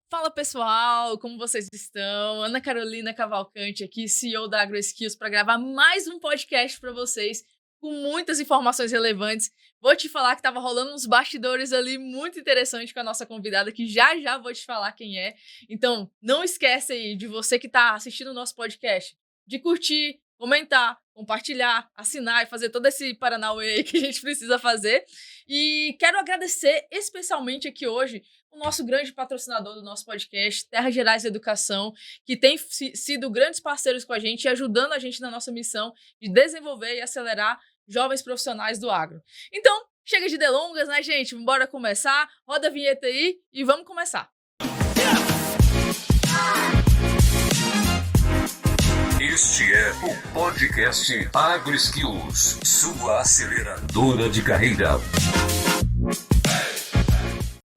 Fala pessoal, como vocês estão? Ana Carolina Cavalcante aqui, CEO da AgroSkills, para gravar mais um podcast para vocês com muitas informações relevantes. Vou te falar que estava rolando uns bastidores ali muito interessantes com a nossa convidada, que já já vou te falar quem é. Então, não esquece aí de você que está assistindo o nosso podcast, de curtir, comentar, compartilhar, assinar e fazer todo esse paranauê aí que a gente precisa fazer. E quero agradecer especialmente aqui hoje o nosso grande patrocinador do nosso podcast, Terra Gerais Educação, que tem sido grandes parceiros com a gente e ajudando a gente na nossa missão de desenvolver e acelerar jovens profissionais do agro. Então, chega de delongas, né, gente? Bora começar. Roda a vinheta aí e vamos começar. Este é o podcast AgroSkills, sua aceleradora de carreira.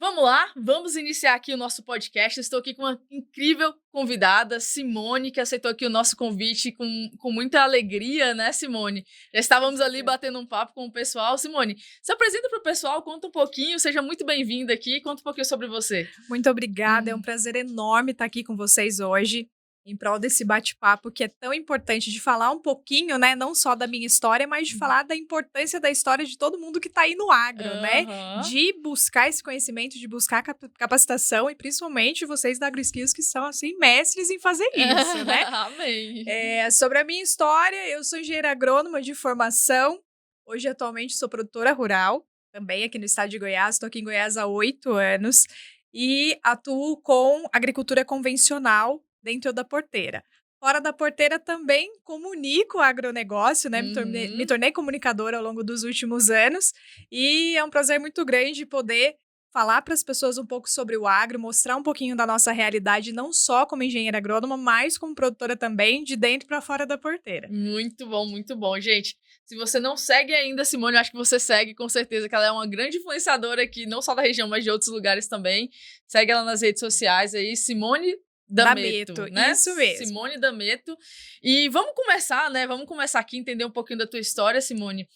Vamos lá, vamos iniciar aqui o nosso podcast. Estou aqui com uma incrível convidada, Simone, que aceitou aqui o nosso convite com muita alegria, né, Simone? Já estávamos ali batendo um papo com o pessoal. Simone, se apresenta para o pessoal, conta um pouquinho, seja muito bem-vinda aqui, conta um pouquinho sobre você. Muito obrigada, é um prazer enorme estar aqui com vocês hoje, em prol desse bate-papo que é tão importante de falar um pouquinho, né, não só da minha história, mas de falar da importância da história de todo mundo que está aí no agro, né? De buscar esse conhecimento, de buscar capacitação e principalmente vocês da AgroSkills que são, assim, mestres em fazer isso, né? Amém. Sobre a minha história, eu sou engenheira agrônoma de formação, hoje atualmente sou produtora rural, também aqui no estado de Goiás, estou aqui em Goiás há 8 anos e atuo com agricultura convencional dentro da porteira. Fora da porteira também comunico o agronegócio, né? Me tornei comunicadora ao longo dos últimos anos e é um prazer muito grande poder falar para as pessoas um pouco sobre o agro, mostrar um pouquinho da nossa realidade, não só como engenheira agrônoma, mas como produtora também, de dentro para fora da porteira. Muito bom, gente. Se você não segue ainda a Simone, eu acho que você segue com certeza, que ela é uma grande influenciadora aqui, não só da região, mas de outros lugares também. Segue ela nas redes sociais aí, Simone D'Ameto, né? Isso mesmo. Simone D'Ameto. E vamos começar, né? Vamos começar aqui, entender um pouquinho da tua história, Simone.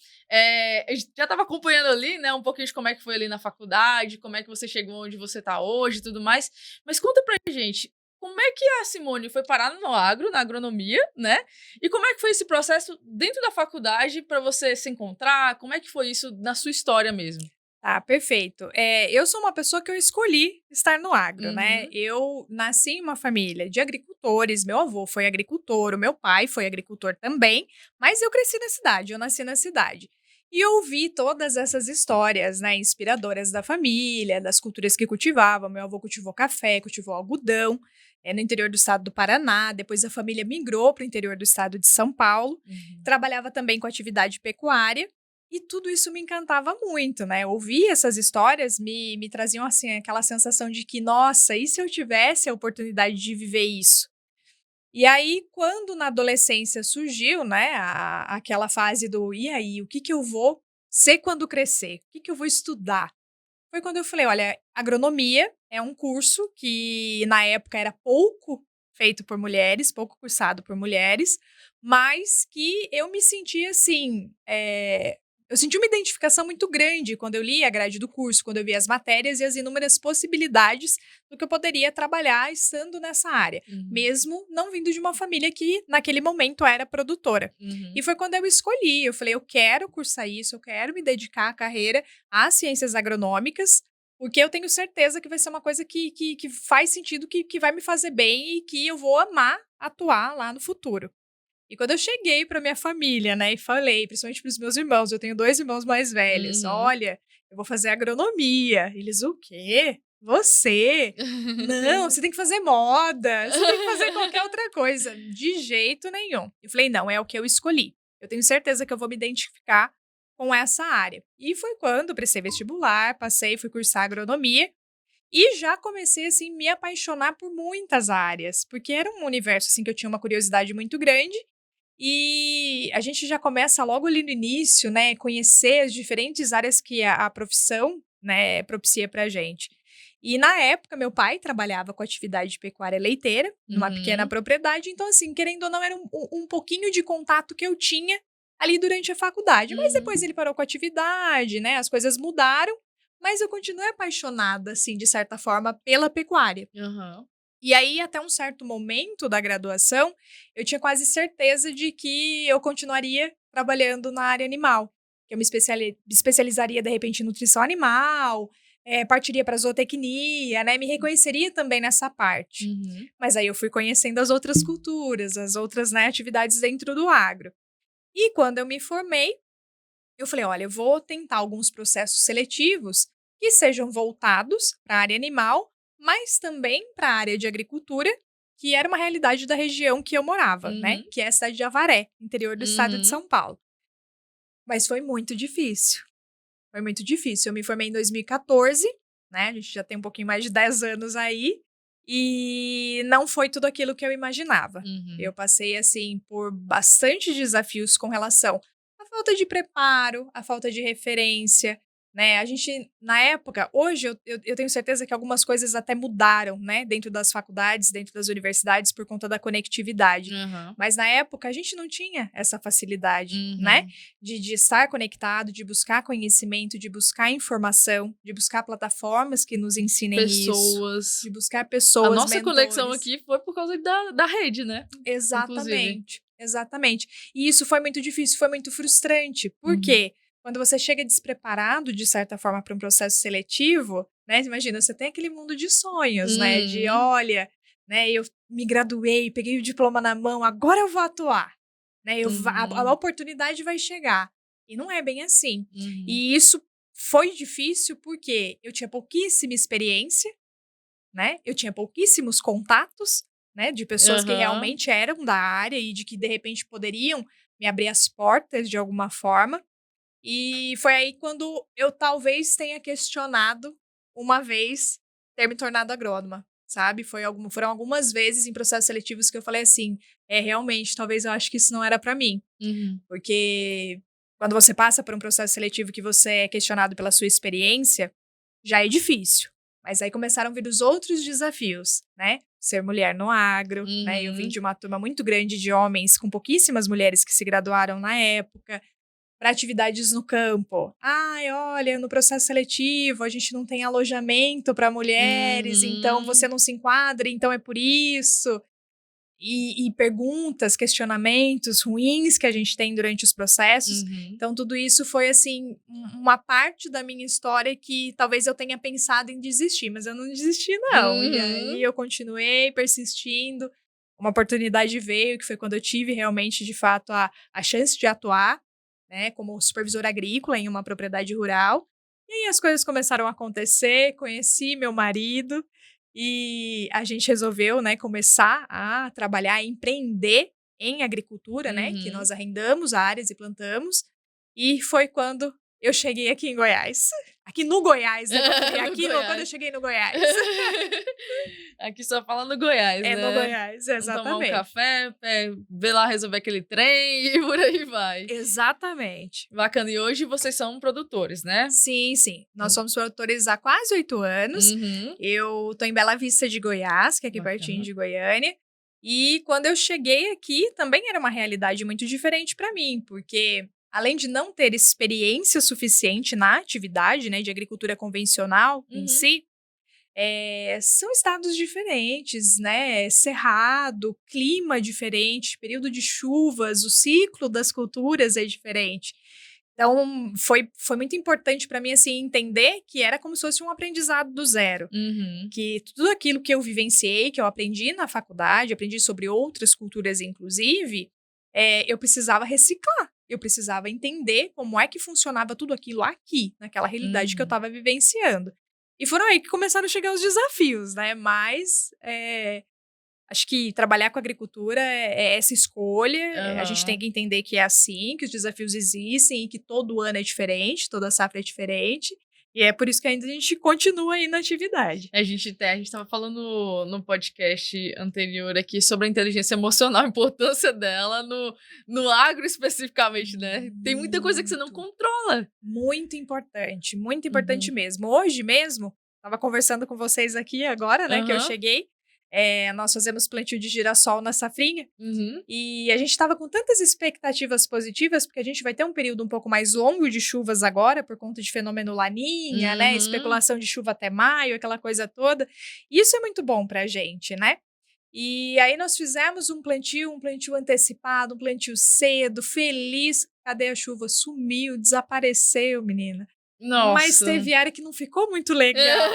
Eu já estava acompanhando ali, né? Um pouquinho de como é que foi ali na faculdade, como é que você chegou onde você está hoje e tudo mais. Mas conta pra gente, como é que a Simone foi parar no agro, na agronomia, né? E como é que foi esse processo dentro da faculdade para você se encontrar? Como é que foi isso na sua história mesmo? Tá, perfeito. Eu sou uma pessoa que eu escolhi estar no agro, né? Eu nasci em uma família de agricultores, meu avô foi agricultor, o meu pai foi agricultor também, mas eu cresci na cidade, eu nasci na cidade. E ouvi todas essas histórias, né, inspiradoras da família, das culturas que cultivavam. Meu avô cultivou café, cultivou algodão, no interior do estado do Paraná. Depois a família migrou para o interior do estado de São Paulo. Trabalhava também com atividade pecuária. E tudo isso me encantava muito, né? Ouvir essas histórias me traziam, assim, aquela sensação de que, nossa, e se eu tivesse a oportunidade de viver isso? E aí, quando na adolescência surgiu, né, aquela fase do, e aí, o que que eu vou ser quando crescer? O que que eu vou estudar? Foi quando eu falei, olha, agronomia é um curso que na época era pouco feito por mulheres, pouco cursado por mulheres, mas que eu me sentia assim, eu senti uma identificação muito grande quando eu li a grade do curso, quando eu vi as matérias e as inúmeras possibilidades do que eu poderia trabalhar estando nessa área, mesmo não vindo de uma família que naquele momento era produtora. E foi quando eu escolhi, eu falei, eu quero cursar isso, eu quero me dedicar à carreira às ciências agronômicas, porque eu tenho certeza que vai ser uma coisa que faz sentido, que vai me fazer bem e que eu vou amar atuar lá no futuro. E quando eu cheguei para minha família, né, e falei, principalmente para os meus irmãos, eu tenho 2 irmãos mais velhos, olha, eu vou fazer agronomia. Eles, o quê? Você? Não, você tem que fazer moda, você tem que fazer qualquer outra coisa. De jeito nenhum. Eu falei, não, é o que eu escolhi. Eu tenho certeza que eu vou me identificar com essa área. E foi quando prestei vestibular, passei, fui cursar agronomia. E já comecei, assim, me apaixonar por muitas áreas, porque era um universo, assim, que eu tinha uma curiosidade muito grande. E a gente já começa logo ali no início, né, conhecer as diferentes áreas que a profissão, né, propicia pra gente. E na época, meu pai trabalhava com atividade de pecuária leiteira, numa pequena propriedade, então assim, querendo ou não, era um pouquinho de contato que eu tinha ali durante a faculdade. Mas depois ele parou com a atividade, né, as coisas mudaram, mas eu continuei apaixonada, assim, de certa forma, pela pecuária. Aham. E aí, até um certo momento da graduação, eu tinha quase certeza de que eu continuaria trabalhando na área animal. Que eu me especializaria, de repente, em nutrição animal, partiria para zootecnia, né? Me reconheceria também nessa parte. Uhum. Mas aí eu fui conhecendo as outras culturas, as outras, né, atividades dentro do agro. E quando eu me formei, eu falei, olha, eu vou tentar alguns processos seletivos que sejam voltados para a área animal, mas também para a área de agricultura, que era uma realidade da região que eu morava, né? Uhum. Que é a cidade de Avaré, interior do estado de Uhum. São Paulo. Mas foi muito difícil. Foi muito difícil. Eu me formei em 2014, né? A gente já tem um pouquinho mais de 10 anos aí. E não foi tudo aquilo que eu imaginava. Uhum. Eu passei, assim, por bastante desafios com relação à falta de preparo, à falta de referência, né? A gente, na época, hoje eu tenho certeza que algumas coisas até mudaram, né? Dentro das faculdades, dentro das universidades, por conta da conectividade. Aham. Mas na época a gente não tinha essa facilidade, Uhum. né? De estar conectado, de buscar conhecimento, de buscar informação, de buscar plataformas que nos ensinem isso, Pessoas. de buscar A pessoas, nossa conexão mentores. aqui foi por causa da rede, né? Exatamente, exatamente. E isso foi muito difícil, foi muito frustrante. Por Uhum. quê? Quando você chega despreparado, de certa forma, para um processo seletivo, né? Imagina, você tem aquele mundo de sonhos, né? De, Uhum. olha, né? Eu me graduei, peguei o diploma na mão, agora eu vou atuar. Né? A oportunidade vai chegar. E não é bem assim. Uhum. E isso foi difícil porque eu tinha pouquíssima experiência, né? Eu tinha pouquíssimos contatos, né? De pessoas que Aham. realmente eram da área e de que, de repente, poderiam me abrir as portas de alguma forma. E foi aí quando eu talvez tenha questionado uma vez ter me tornado agrônoma, sabe? Foram algumas vezes em processos seletivos que eu falei assim, realmente, talvez eu acho que isso não era para mim. Uhum. Porque quando você passa por um processo seletivo que você é questionado pela sua experiência, já é difícil. Mas aí começaram a vir os outros desafios, né? Ser mulher no agro, né? Eu vim Uhum. de uma turma muito grande de homens, com pouquíssimas mulheres que se graduaram na época, para atividades no campo. Ai, olha, no processo seletivo a gente não tem alojamento para mulheres, então Uhum. você não se enquadra, então é por isso. E perguntas, questionamentos ruins que a gente tem durante os processos. Uhum. Então, tudo isso foi, assim, uma parte da minha história que talvez eu tenha pensado em desistir, mas eu não desisti, não. E aí eu continuei persistindo. Uma oportunidade veio, que foi quando eu tive realmente, de fato, a chance de atuar, né, como supervisora agrícola em uma propriedade rural. E aí as coisas começaram a acontecer, conheci meu marido, e a gente resolveu, né, começar a trabalhar, a empreender em agricultura, né, que Uhum. nós arrendamos áreas e plantamos. E foi quando eu cheguei aqui em Goiás. Aqui no Goiás, né? Quando eu cheguei no Goiás. Aqui só fala no Goiás, É né? no Goiás, Vamos tomar um exatamente. café, ver lá resolver aquele trem e por aí vai. Exatamente. Bacana. E hoje vocês são produtores, né? Sim, sim. Nós somos produtores há quase 8 anos. Uhum. Eu tô em Bela Vista de Goiás, que é aqui Bacana. pertinho de Goiânia. E quando eu cheguei aqui, também era uma realidade muito diferente para mim, porque além de não ter experiência suficiente na atividade, né, de agricultura convencional em Uhum. si, são estados diferentes, né? Cerrado, clima diferente, período de chuvas, o ciclo das culturas é diferente. Então, foi muito importante para mim, assim, entender que era como se fosse um aprendizado do zero. Uhum. Que tudo aquilo que eu vivenciei, que eu aprendi na faculdade, aprendi sobre outras culturas, inclusive, eu precisava reciclar. Eu precisava entender como é que funcionava tudo aquilo aqui, naquela realidade que eu Uhum. estava vivenciando. E foram aí que começaram a chegar os desafios, né? Mas acho que trabalhar com agricultura é essa escolha. A gente tem Aham. que entender que é assim, que os desafios existem e que todo ano é diferente, toda safra é diferente. E é por isso que ainda a gente continua aí na atividade. A gente estava falando no podcast anterior aqui sobre a inteligência emocional, a importância dela no agro especificamente, né? Tem muita coisa que você não controla. Muito importante mesmo. Hoje mesmo, estava conversando com vocês aqui agora, né, que eu Aham. cheguei. Nós fazemos plantio de girassol na safrinha. Uhum. E a gente estava com tantas expectativas positivas, porque a gente vai ter um período um pouco mais longo de chuvas agora, por conta de fenômeno Laninha, né? Especulação de chuva até maio, aquela coisa toda. E isso é muito bom pra gente, né? E aí nós fizemos um plantio antecipado, um plantio cedo, feliz. Cadê a chuva? Sumiu, desapareceu, menina. Mas Nossa. teve área que não ficou muito legal.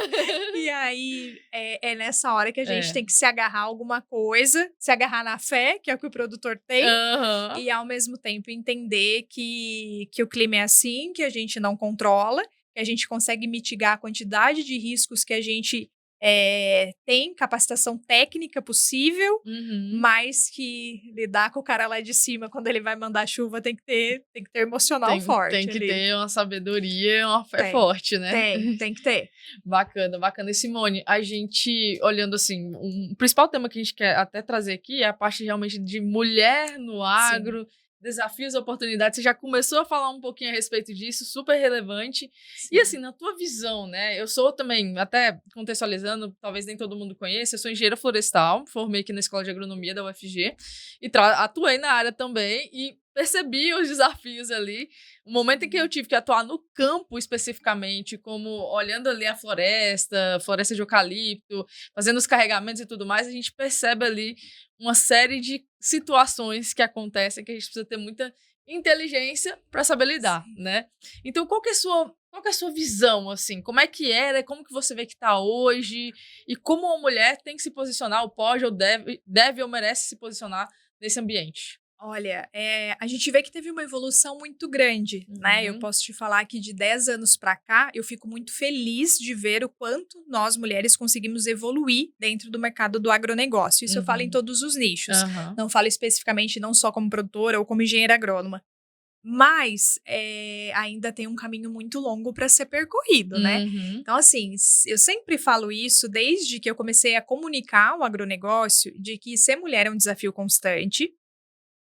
E aí, é nessa hora que a gente tem que se agarrar a alguma coisa, se agarrar na fé, que é o que o produtor tem, e ao mesmo tempo entender que o clima é assim, que a gente não controla, que a gente consegue mitigar a quantidade de riscos que a gente tem, capacitação técnica possível, mas que lidar com o cara lá de cima quando ele vai mandar chuva tem que ter emocional forte. Tem que ali. ter uma sabedoria, uma fé forte, né? Tem que ter. Bacana, bacana. E Simone, a gente, olhando assim, o principal tema que a gente quer até trazer aqui é a parte realmente de mulher no agro, desafios e oportunidades. Você já começou a falar um pouquinho a respeito disso, super relevante. Sim. E assim, na tua visão, né? Eu sou também, até contextualizando, talvez nem todo mundo conheça, eu sou engenheira florestal, formei aqui na Escola de Agronomia da UFG e atuei na área também e percebi os desafios ali. O momento em que eu tive que atuar no campo especificamente, como olhando ali a floresta de eucalipto, fazendo os carregamentos e tudo mais, a gente percebe ali uma série de situações que acontecem que a gente precisa ter muita inteligência para saber lidar, né? Então, qual que é a sua visão, assim? Como é que era? Como que você vê que está hoje? E como uma mulher tem que se posicionar, ou pode, ou deve ou merece se posicionar nesse ambiente? Olha, a gente vê que teve uma evolução muito grande, né? Eu posso te falar que de 10 anos para cá, eu fico muito feliz de ver o quanto nós, mulheres, conseguimos evoluir dentro do mercado do agronegócio. Isso eu falo em todos os nichos. Não falo especificamente não só como produtora ou como engenheira agrônoma. Mas ainda tem um caminho muito longo para ser percorrido, né? Então, assim, eu sempre falo isso desde que eu comecei a comunicar o agronegócio, de que ser mulher é um desafio constante.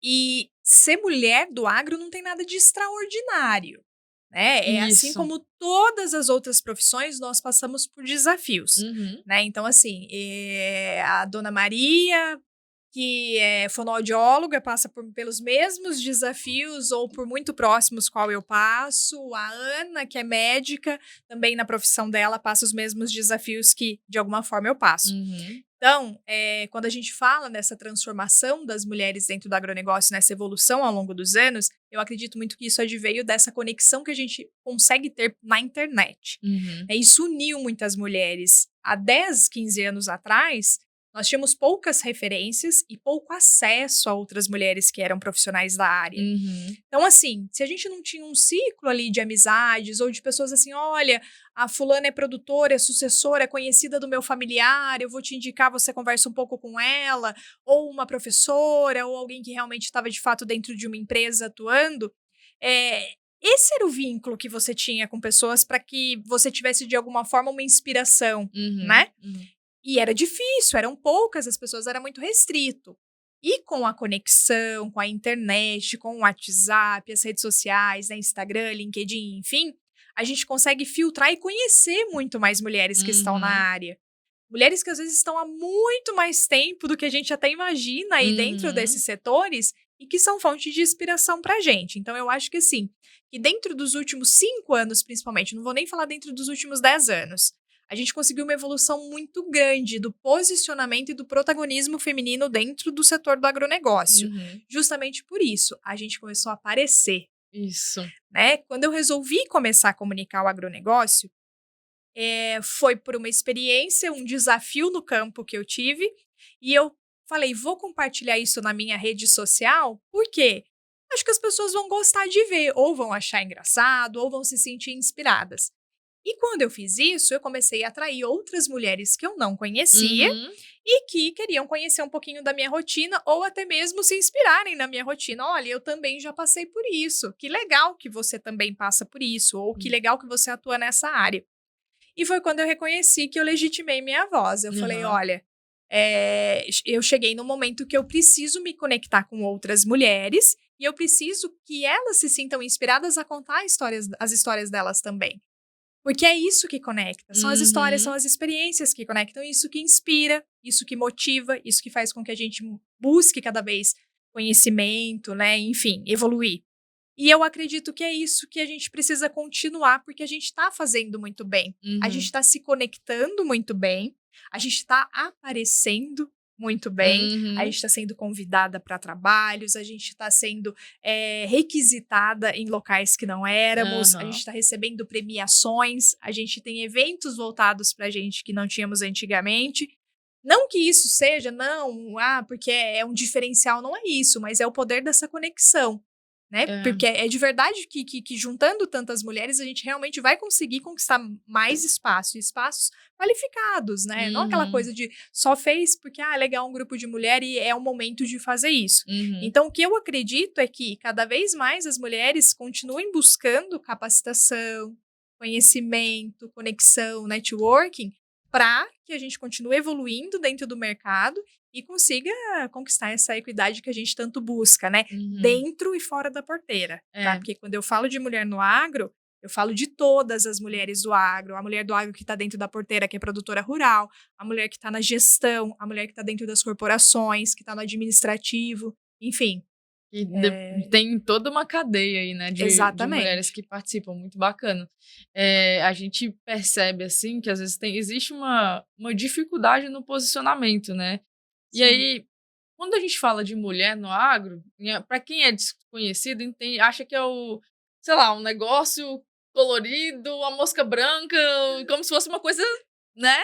E ser mulher do agro não tem nada de extraordinário, né? Assim como todas as outras profissões, nós passamos por desafios, né? Então, assim, a Dona Maria, que é fonoaudióloga, passa pelos mesmos desafios ou por muito próximos qual eu passo. A Ana, que é médica, também na profissão dela passa os mesmos desafios que, de alguma forma, eu passo. Então, quando a gente fala nessa transformação das mulheres dentro do agronegócio, nessa evolução ao longo dos anos, eu acredito muito que isso adveio dessa conexão que a gente consegue ter na internet. Isso uniu muitas mulheres. Há 10, 15 anos atrás, nós tínhamos poucas referências e pouco acesso a outras mulheres que eram profissionais da área. Então, assim, se a gente não tinha um ciclo ali de amizades ou de pessoas assim, olha, a fulana é produtora, é sucessora, é conhecida do meu familiar, eu vou te indicar, você conversa um pouco com ela, ou uma professora, ou alguém que realmente estava de fato dentro de uma empresa atuando, esse era o vínculo que você tinha com pessoas para que você tivesse de alguma forma uma inspiração, né? E era difícil, eram poucas, as pessoas, era muito restrito. E com a conexão, com a internet, com o WhatsApp, as redes sociais, né, Instagram, LinkedIn, enfim, a gente consegue filtrar e conhecer muito mais mulheres que estão na área. Mulheres que às vezes estão há muito mais tempo do que a gente até imagina aí dentro desses setores e que são fonte de inspiração pra gente. Então eu acho que assim, que dentro dos últimos 5 anos principalmente, não vou nem falar dentro dos últimos 10 anos, a gente conseguiu uma evolução muito grande do posicionamento e do protagonismo feminino dentro do setor do agronegócio. Justamente por isso, a gente começou a aparecer. Isso. Né? Quando eu resolvi começar a comunicar o agronegócio, foi por uma experiência, um desafio no campo que eu tive, e eu falei, vou compartilhar isso na minha rede social, por quê? Acho que as pessoas vão gostar de ver, ou vão achar engraçado, ou vão se sentir inspiradas. E quando eu fiz isso, eu comecei a atrair outras mulheres que eu não conhecia e que queriam conhecer um pouquinho da minha rotina ou até mesmo se inspirarem na minha rotina. Olha, eu também já passei por isso. Que legal que você também passa por isso. Ou que legal que você atua nessa área. E foi quando eu reconheci que eu legitimei minha voz. Eu falei, olha, eu cheguei no momento que eu preciso me conectar com outras mulheres e eu preciso que elas se sintam inspiradas a contar as histórias delas também. Porque é isso que conecta. São as histórias, Uhum. são as experiências que conectam. Isso que inspira, isso que motiva, isso que faz com que a gente busque cada vez conhecimento, né? Enfim, evoluir. E eu acredito que é isso que a gente precisa continuar, porque a gente está fazendo muito bem. A gente Uhum. está se conectando muito bem, a gente está aparecendo muito bem, a Uhum. gente está sendo convidada para trabalhos, a gente está sendo requisitada em locais que não éramos, a gente Aham. está recebendo premiações, a gente tem eventos voltados para a gente que não tínhamos antigamente. Não que isso seja, não, porque é um diferencial, não é isso, mas é o poder dessa conexão, né? É. Porque é de verdade que juntando tantas mulheres, a gente realmente vai conseguir conquistar mais espaço, espaços qualificados, né? Não aquela Uhum. coisa de só fez porque, é legal um grupo de mulher e é o momento de fazer isso. Uhum. Então, o que eu acredito é que cada vez mais as mulheres continuem buscando capacitação, conhecimento, conexão, networking, para que a gente continue evoluindo dentro do mercado e consiga conquistar essa equidade que a gente tanto busca, né? Uhum. Dentro e fora da porteira, tá? É. Porque quando eu falo de mulher no agro, eu falo de todas as mulheres do agro, a mulher do agro que está dentro da porteira, que é produtora rural, a mulher que está na gestão, a mulher que está dentro das corporações, que está no administrativo, enfim. E tem toda uma cadeia aí, né, de mulheres Exatamente. que participam, muito bacana. A gente percebe, assim, que às vezes existe uma dificuldade no posicionamento, né. E Sim. aí, quando a gente fala de mulher no agro, para quem é desconhecido, acha que é sei lá, um negócio colorido, uma mosca branca, como se fosse uma coisa, né,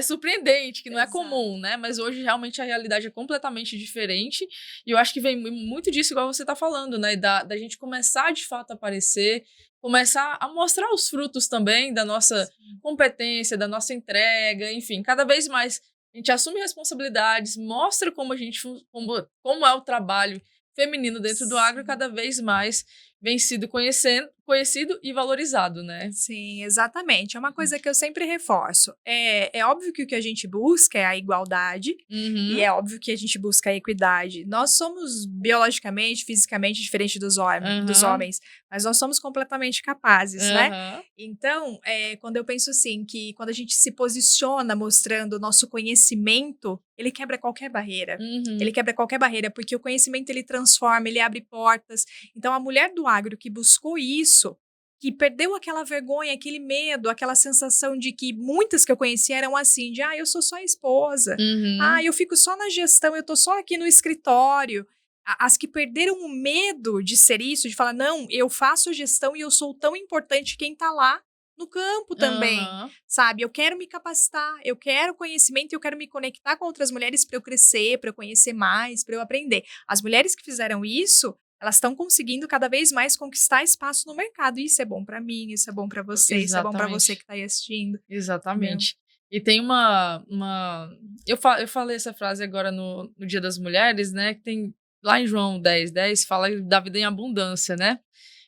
surpreendente, que não é Exato. comum, né, mas hoje realmente a realidade é completamente diferente, e eu acho que vem muito disso igual você tá falando, né, da gente começar de fato a aparecer, começar a mostrar os frutos também da nossa Sim. competência, da nossa entrega, enfim, cada vez mais a gente assume responsabilidades, mostra como a gente como é o trabalho feminino dentro do agro, Sim. cada vez mais vem sido conhecido e valorizado, né. Sim, exatamente. É uma coisa que eu sempre reforço. É óbvio que o que a gente busca é a igualdade, e Uhum, é óbvio que a gente busca a equidade. Nós somos biologicamente, fisicamente diferentes dos aham, homens, mas nós somos completamente capazes, né? aham, Então, quando eu penso assim, que quando a gente se posiciona mostrando o nosso conhecimento, ele quebra qualquer barreira. Ele uhum. quebra qualquer barreira, porque o conhecimento ele transforma, ele abre portas. Então, a mulher do agro que buscou isso, que perdeu aquela vergonha, aquele medo, aquela sensação de que muitas que eu conheci eram assim, de eu sou só a esposa, Uhum, eu fico só na gestão, eu tô só aqui no escritório. As que perderam o medo de ser isso, de falar, não, eu faço gestão e eu sou tão importante quem tá lá no campo também, aham, sabe? Eu quero me capacitar, eu quero conhecimento, eu quero me conectar com outras mulheres para eu crescer, para eu conhecer mais, para eu aprender. As mulheres que fizeram isso, elas estão conseguindo cada vez mais conquistar espaço no mercado. E isso é bom para mim, isso é bom para você, isso é bom para você que exatamente, está aí assistindo, entendeu? exatamente. E tem eu falei essa frase agora no Dia das Mulheres, né, que tem lá em João 10:10 fala da vida em abundância, né.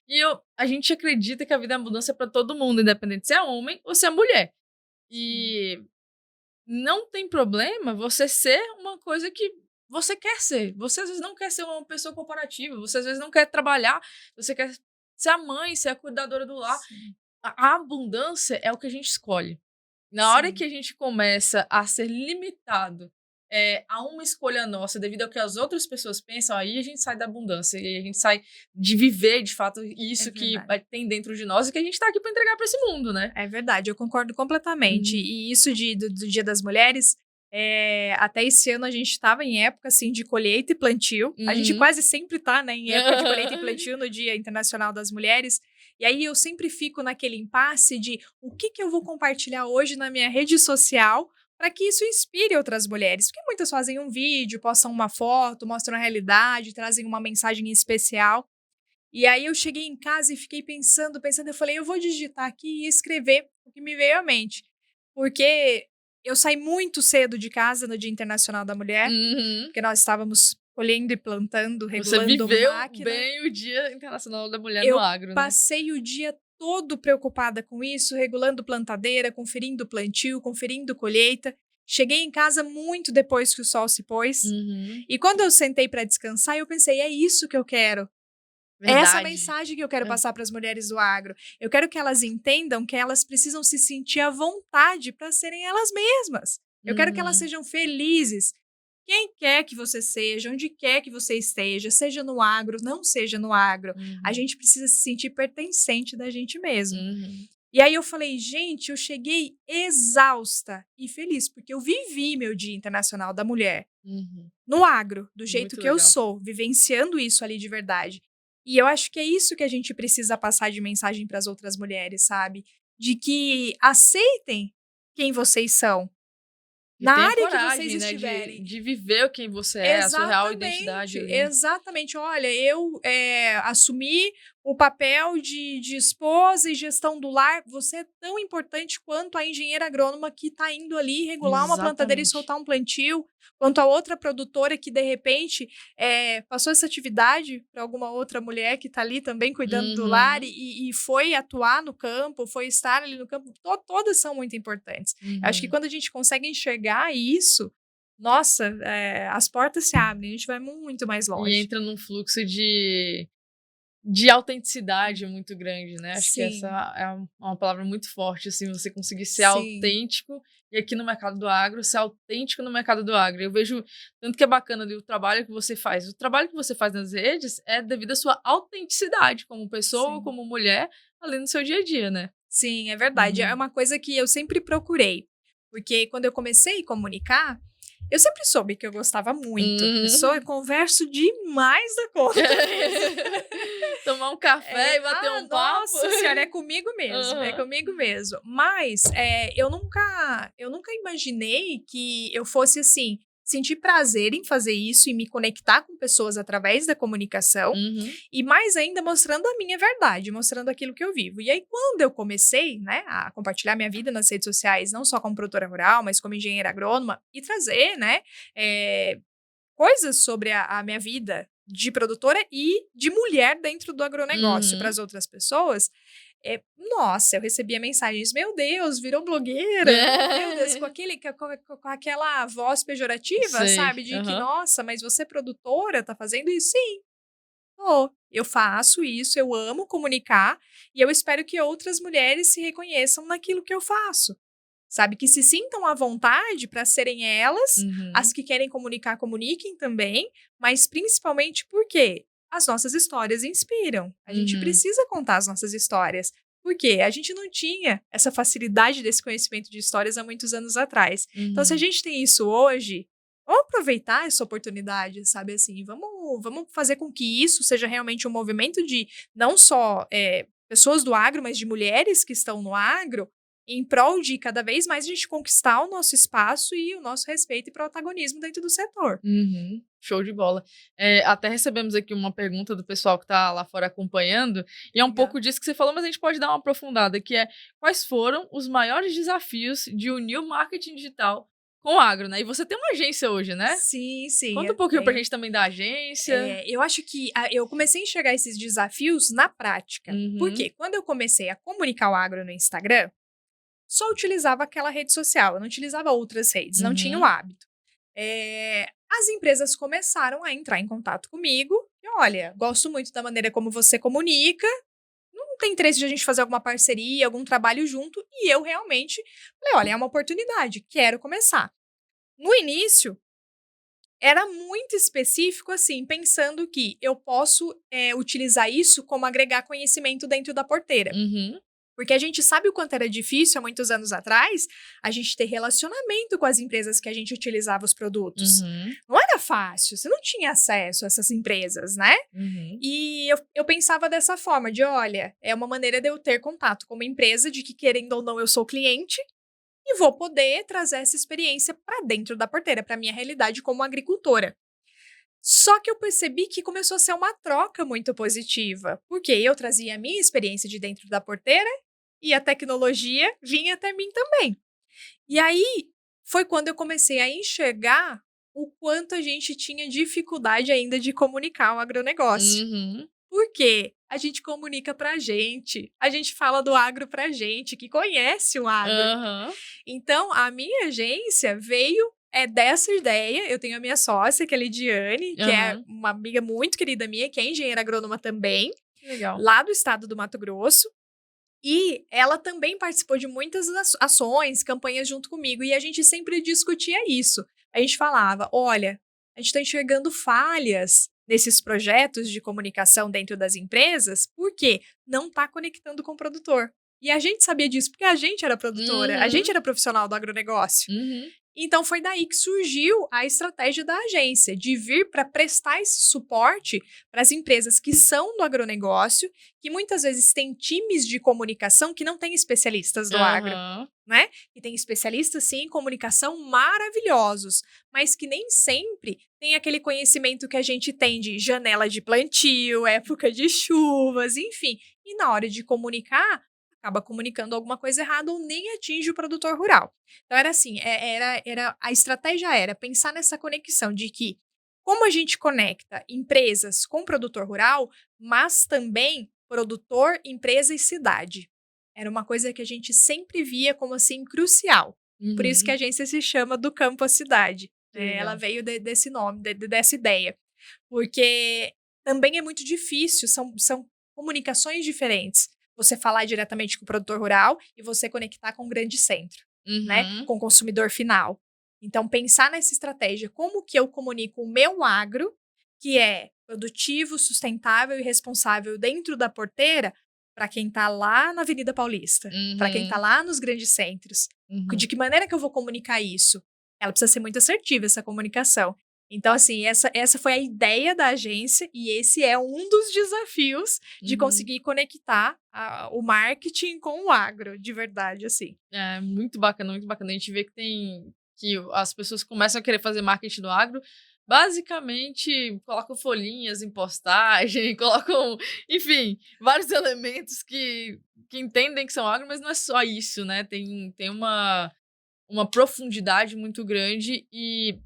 E a gente acredita que a vida em abundância é para todo mundo, independente se é homem ou se é mulher. Sim, E não tem problema você ser uma coisa que você quer ser. Você às vezes não quer ser uma pessoa corporativa, você às vezes não quer trabalhar, você quer ser a mãe, ser a cuidadora do lar. sim, A abundância é o que a gente escolhe. Na hora que sim. a gente começa a ser limitado, a uma escolha nossa devido ao que as outras pessoas pensam, aí a gente sai da abundância, e aí a gente sai de viver de fato É isso que verdade. tem dentro de nós e que a gente tá aqui para entregar para esse mundo, né. É verdade, eu concordo completamente. Uhum. E isso do Dia das Mulheres, até esse ano a gente estava em época, assim, de colheita e plantio. A gente Uhum. quase sempre tá, né, em época de colheita e plantio no Dia Internacional das Mulheres. E aí eu sempre fico naquele impasse de o que que eu vou compartilhar hoje na minha rede social para que isso inspire outras mulheres. Porque muitas fazem um vídeo, postam uma foto, mostram a realidade, trazem uma mensagem especial. E aí eu cheguei em casa e fiquei pensando, eu falei: "Eu vou digitar aqui e escrever o que me veio à mente". Porque eu saí muito cedo de casa no Dia Internacional da Mulher, Uhum. porque nós estávamos colhendo e plantando, Você regulando viveu máquina. bem o Dia Internacional da Mulher no Eu Agro, né. passei o dia todo preocupada com isso, regulando plantadeira, conferindo plantio, conferindo colheita. Cheguei em casa muito depois que o sol se pôs, Uhum. e quando eu sentei para descansar, eu pensei: "É isso que eu quero". É essa Verdade. mensagem que eu quero É. passar para as mulheres do agro. Eu quero que elas entendam que elas precisam se sentir à vontade para serem elas mesmas. Eu quero que elas Uhum. sejam felizes. Quem quer que você seja, onde quer que você esteja, seja no agro, não seja no agro, a Uhum. gente precisa se sentir pertencente da gente mesmo. Uhum. E aí eu falei, gente, eu cheguei exausta e feliz, porque eu vivi meu Dia Internacional da Mulher Uhum. no agro, do jeito Muito que eu legal. sou, vivenciando isso ali de verdade. E eu acho que é isso que a gente precisa passar de mensagem para as outras mulheres, sabe? De que aceitem quem vocês são, E na tenha área que vocês coragem, né, estiverem. de viver quem você é, a sua real identidade Exatamente, ali. exatamente. Olha, eu assumi o papel de esposa e gestão do lar. Você é tão importante quanto a engenheira agrônoma que está indo ali regular uma plantadeira e Exatamente. soltar um plantio, quanto a outra produtora que, de repente, passou essa atividade para alguma outra mulher que está ali também cuidando do lar Uhum. e foi atuar no campo, foi estar ali no campo. Todas são muito importantes. Acho que Uhum. quando a gente consegue enxergar isso, nossa, as portas se abrem, a gente vai muito mais E longe. entra num fluxo de autenticidade muito grande, né? Acho que essa Sim, é uma palavra muito forte, assim, você conseguir ser sim, autêntico e aqui no mercado do agro, ser autêntico no mercado do agro. Eu vejo tanto que é bacana ali o trabalho que você faz. O trabalho que você faz nas redes é devido à sua autenticidade como pessoa, sim. como mulher, ali no seu dia a dia, né? Sim, é verdade. É Uhum. uma coisa que eu sempre procurei. Porque quando eu comecei a comunicar, eu sempre soube que eu gostava muito. Eu Uhum. converso demais da conta mesmo. Tomar um café e bater um papo. Nossa senhora, é comigo mesmo, é Aham. comigo mesmo. Mas eu nunca imaginei que eu fosse assim, sentir prazer em fazer isso e me conectar com pessoas através da comunicação Uhum. e mais ainda mostrando a minha verdade, mostrando aquilo que eu vivo. E aí quando eu comecei, né, a compartilhar minha vida nas redes sociais, não só como produtora rural, mas como engenheira agrônoma e trazer, né, eh, coisas sobre a minha vida de produtora e de mulher dentro do agronegócio para Uhum. as outras pessoas, nossa, eu recebia mensagens: "Meu Deus, virou blogueira? Meu Deus", com aquela voz pejorativa, Sei. sabe, de que: Aham. "Nossa, mas você é produtora, tá fazendo isso?" Sim, tô. Eu faço isso, eu amo comunicar e eu espero que outras mulheres se reconheçam naquilo que eu faço. Sabe, que se sintam à vontade para serem elas, as Uhum. que querem comunicar, comuniquem também, mas principalmente porque as nossas histórias inspiram. A gente Uhum. precisa contar as nossas histórias. Porque a gente não tinha essa facilidade desse conhecimento de histórias há muitos anos atrás. Então, se a Uhum. gente tem isso hoje, vamos aproveitar essa oportunidade, sabe assim? Vamos fazer com que isso seja realmente um movimento de não só pessoas do agro, mas de mulheres que estão no agro, em prol de cada vez mais a gente conquistar o nosso espaço e o nosso respeito e protagonismo dentro do setor. Uhum. Show de bola. Até recebemos aqui uma pergunta do pessoal que está lá fora acompanhando, e é um Legal. pouco disso que você falou, mas a gente pode dar uma aprofundada, que é quais foram os maiores desafios de unir o marketing digital com o agro, né? E você tem uma agência hoje, né? Sim, sim, Conta um eu pouquinho pra tenho. gente também da agência. Eu acho que eu comecei a enxergar esses desafios na prática. Uhum. Porque quando eu comecei a comunicar o agro no Instagram, só utilizava aquela rede social, eu não utilizava outras redes, não tinha o Uhum. hábito. As empresas começaram a entrar em contato comigo e: "Olha, gosto muito da maneira como você comunica, não tem interesse de a gente fazer alguma parceria, algum trabalho junto?" E eu realmente falei: "Olha, é uma oportunidade, quero começar." No início, era muito específico, assim, pensando que eu posso, utilizar isso como agregar conhecimento dentro da porteira. Uhum. Porque a gente sabe o quanto era difícil há muitos anos atrás, a gente ter relacionamento com as empresas que a gente utilizava os produtos. Uhum. Não era fácil, você não tinha acesso a essas empresas, né? Uhum. E eu pensava dessa forma, de olha, é uma maneira de eu ter contato com uma empresa, de que querendo ou não eu sou cliente, e vou poder trazer essa experiência para dentro da porteira, para minha realidade como agricultora. Só que eu percebi que começou a ser uma troca muito positiva, porque eu trazia a minha experiência de dentro da porteira e a tecnologia vinha até mim também. E aí foi quando eu comecei a enxergar o quanto a gente tinha dificuldade ainda de comunicar o agronegócio. Uhum. Porque a gente comunica pra gente, a gente fala do agro pra gente, que conhece o agro. Aham. Então, a minha agência veio é dessa ideia. Eu tenho a minha sócia, que é a Lidiane, que é uma amiga muito querida minha, que é engenheira agrônoma também, Legal. lá do estado do Mato Grosso. E ela também participou de muitas ações, campanhas junto comigo, e a gente sempre discutia isso. A gente falava, olha, a gente está enxergando falhas nesses projetos de comunicação dentro das empresas, porque não está conectando com o produtor. E a gente sabia disso porque a gente era produtora, a gente era profissional do agronegócio. Então, foi daí que surgiu a estratégia da agência, de vir para prestar esse suporte para as empresas que são do agronegócio, que muitas vezes têm times de comunicação que não têm especialistas do agro, né? E tem especialistas, sim, em comunicação maravilhosos, mas que nem sempre tem aquele conhecimento que a gente tem de janela de plantio, época de chuvas, enfim. E na hora de comunicar, acaba comunicando alguma coisa errada ou nem atinge o produtor rural. Então, era assim, a estratégia era pensar nessa conexão de que, como a gente conecta empresas com produtor rural, mas também produtor, empresa e cidade. Era uma coisa que a gente sempre via como, assim, crucial. Por isso que a agência se chama Do Campo à Cidade. Ela veio desse nome, dessa ideia. Porque também é muito difícil, são comunicações diferentes. Você falar diretamente com o produtor rural e você conectar com o grande centro, né? Com o consumidor final. Então, pensar nessa estratégia, como que eu comunico o meu agro, que é produtivo, sustentável e responsável dentro da porteira, para quem está lá na Avenida Paulista, para quem está lá nos grandes centros. De que maneira que eu vou comunicar isso? Ela precisa ser muito assertiva, essa comunicação. Então, assim, essa foi a ideia da agência e esse é um dos desafios de conseguir conectar o marketing com o agro, de verdade, assim. É muito bacana, muito bacana. A gente vê que as pessoas começam a querer fazer marketing no agro, basicamente colocam folhinhas em postagem, colocam, enfim, vários elementos que entendem que são agro, mas não é só isso, né? Tem uma profundidade muito grande e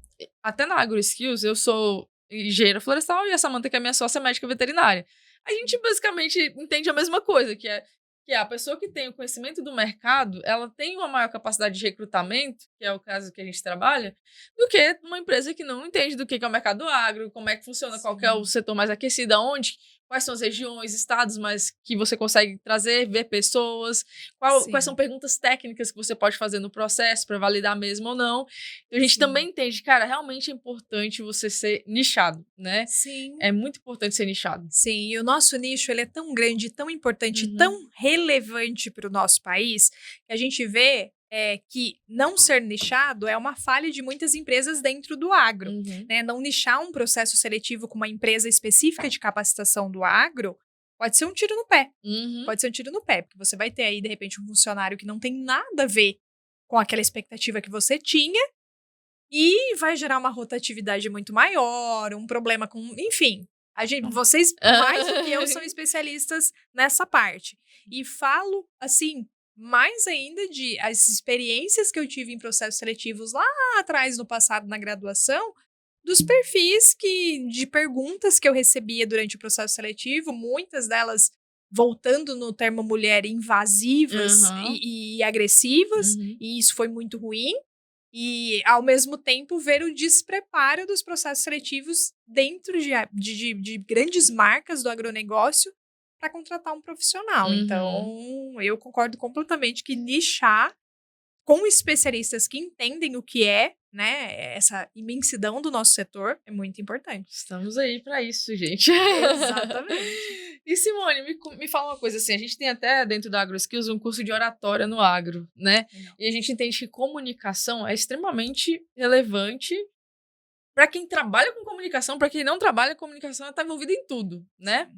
até na AgroSkills, eu sou engenheira florestal e a Samantha, que é minha sócia, médica veterinária. A gente basicamente entende a mesma coisa, que é a pessoa que tem o conhecimento do mercado, ela tem uma maior capacidade de recrutamento, que é o caso que a gente trabalha, do que uma empresa que não entende do que é o mercado agro, como é que funciona, qual que é o setor mais aquecido, aonde, quais são as regiões, estados mais que você consegue trazer, ver pessoas, quais são perguntas técnicas que você pode fazer no processo para validar mesmo ou não. Então, a gente também entende, cara, realmente é importante você ser nichado, né? Sim. É muito importante ser nichado. Sim, e o nosso nicho, ele é tão grande, tão importante, tão relevante para o nosso país, que a gente vê que não ser nichado é uma falha de muitas empresas dentro do agro. Né? Não nichar um processo seletivo com uma empresa específica de capacitação do agro pode ser um tiro no pé. Pode ser um tiro no pé, porque você vai ter aí, de repente, um funcionário que não tem nada a ver com aquela expectativa que você tinha e vai gerar uma rotatividade muito maior, um problema com... Enfim, vocês, mais do que eu, são especialistas nessa parte. E falo, assim, mais ainda de as experiências que eu tive em processos seletivos lá atrás, no passado, na graduação, dos perfis de perguntas que eu recebia durante o processo seletivo, muitas delas voltando no termo mulher, invasivas e agressivas, e isso foi muito ruim. E, ao mesmo tempo, ver o despreparo dos processos seletivos dentro de grandes marcas do agronegócio para contratar um profissional. Então, eu concordo completamente que nichar com especialistas que entendem o que é, né, essa imensidão do nosso setor é muito importante. Estamos aí para isso, gente. Exatamente. E, Simone, me fala uma coisa assim, a gente tem até dentro da AgroSkills um curso de oratória no agro, né? E a gente entende que comunicação é extremamente relevante para quem trabalha com comunicação, para quem não trabalha com comunicação, ela está envolvida em tudo, né?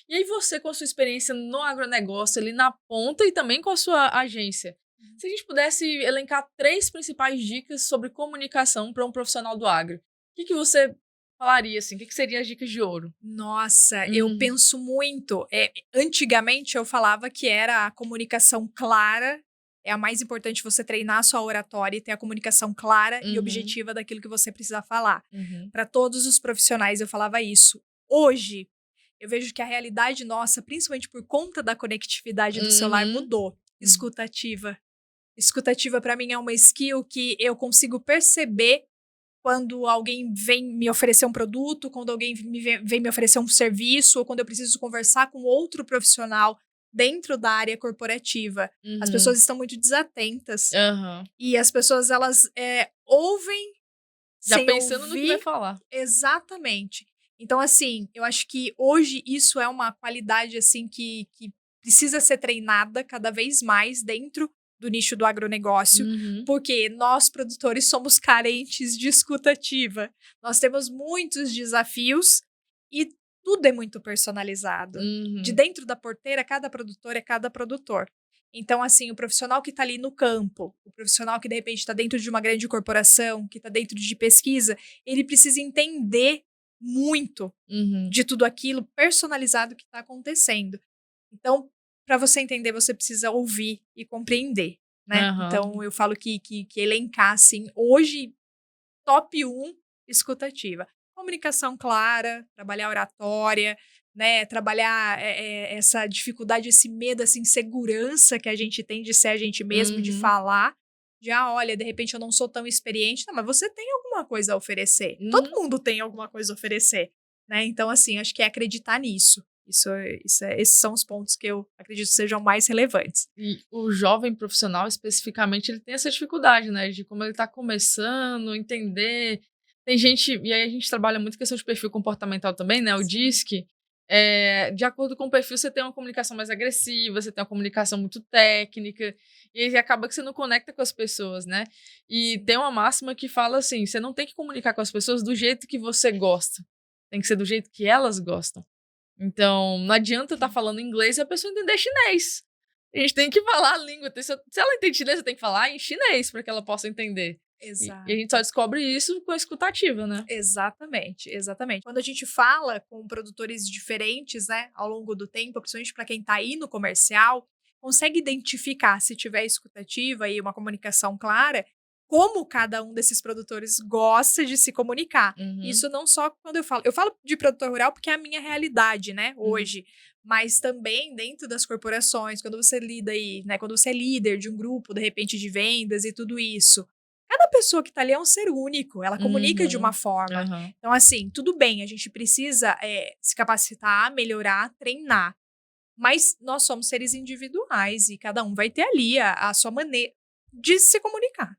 E aí você, com a sua experiência no agronegócio, ali na ponta e também com a sua agência, se a gente pudesse elencar 3 principais dicas sobre comunicação para um profissional do agro, o que você falaria, assim? O que seriam as dicas de ouro? Nossa, eu penso muito. Antigamente, eu falava que era a comunicação clara. É a mais importante, você treinar a sua oratória e ter a comunicação clara e objetiva daquilo que você precisa falar. Para todos os profissionais, eu falava isso. Hoje, eu vejo que a realidade nossa, principalmente por conta da conectividade do celular, mudou. Escutativa. Escutativa, para mim, é uma skill que eu consigo perceber quando alguém vem me oferecer um produto, quando alguém vem me oferecer um serviço, ou quando eu preciso conversar com outro profissional dentro da área corporativa. As pessoas estão muito desatentas. Aham. E as pessoas, elas ouvem Já sem pensando no que vai ouvir. falar. Exatamente. Então, assim, eu acho que hoje isso é uma qualidade, assim, que precisa ser treinada cada vez mais dentro do nicho do agronegócio, Uhum. porque nós, produtores, somos carentes de escuta ativa. Nós temos muitos desafios e tudo é muito personalizado. Uhum. De dentro da porteira, cada produtor é cada produtor. Então, assim, o profissional que está ali no campo, o profissional que, de repente, está dentro de uma grande corporação, que está dentro de pesquisa, ele precisa entender muito Uhum. de tudo aquilo personalizado que está acontecendo. Então, para você entender, você precisa ouvir e compreender, né? Aham. Então, eu falo que elencar, assim, hoje, top 1, escutativa. Comunicação clara, trabalhar oratória, né? Trabalhar essa dificuldade, esse medo, essa insegurança que a gente tem de ser a gente mesmo, de Uhum. falar. Olha, de repente eu não sou tão experiente. Não, mas você tem alguma coisa a oferecer. Uhum. Todo mundo tem alguma coisa a oferecer, né? Então, assim, acho que é acreditar nisso. Esses são os pontos que eu acredito que sejam mais relevantes. E o jovem profissional, especificamente, ele tem essa dificuldade, né? De como ele tá começando, entender. Tem gente, e aí a gente trabalha muito questão de perfil comportamental também, né? O DISC. De acordo com o perfil, você tem uma comunicação mais agressiva, você tem uma comunicação muito técnica, e aí acaba que você não conecta com as pessoas, né? E tem uma máxima que fala assim: você não tem que comunicar com as pessoas do jeito que você gosta, tem que ser do jeito que elas gostam. Então, não adianta eu estar falando inglês e a pessoa entender chinês. A gente tem que falar a língua. Se ela entende chinês, você tem que falar em chinês para que ela possa entender. Exato. E a gente só descobre isso com a escutativa, né? Exatamente, exatamente. Quando a gente fala com produtores diferentes, né, ao longo do tempo, principalmente para quem está aí no comercial, consegue identificar, se tiver escutativa e uma comunicação clara, como cada um desses produtores gosta de se comunicar. Uhum. Isso não só quando eu falo de produtor rural porque é a minha realidade, né, hoje, mas também dentro das corporações, quando você lida aí, né, quando você é líder de um grupo, de repente, de vendas e tudo isso. Cada pessoa que tá ali é um ser único, ela comunica de uma forma. Uhum. Então, assim, tudo bem, a gente precisa se capacitar, melhorar, treinar. Mas nós somos seres individuais e cada um vai ter ali a sua maneira de se comunicar.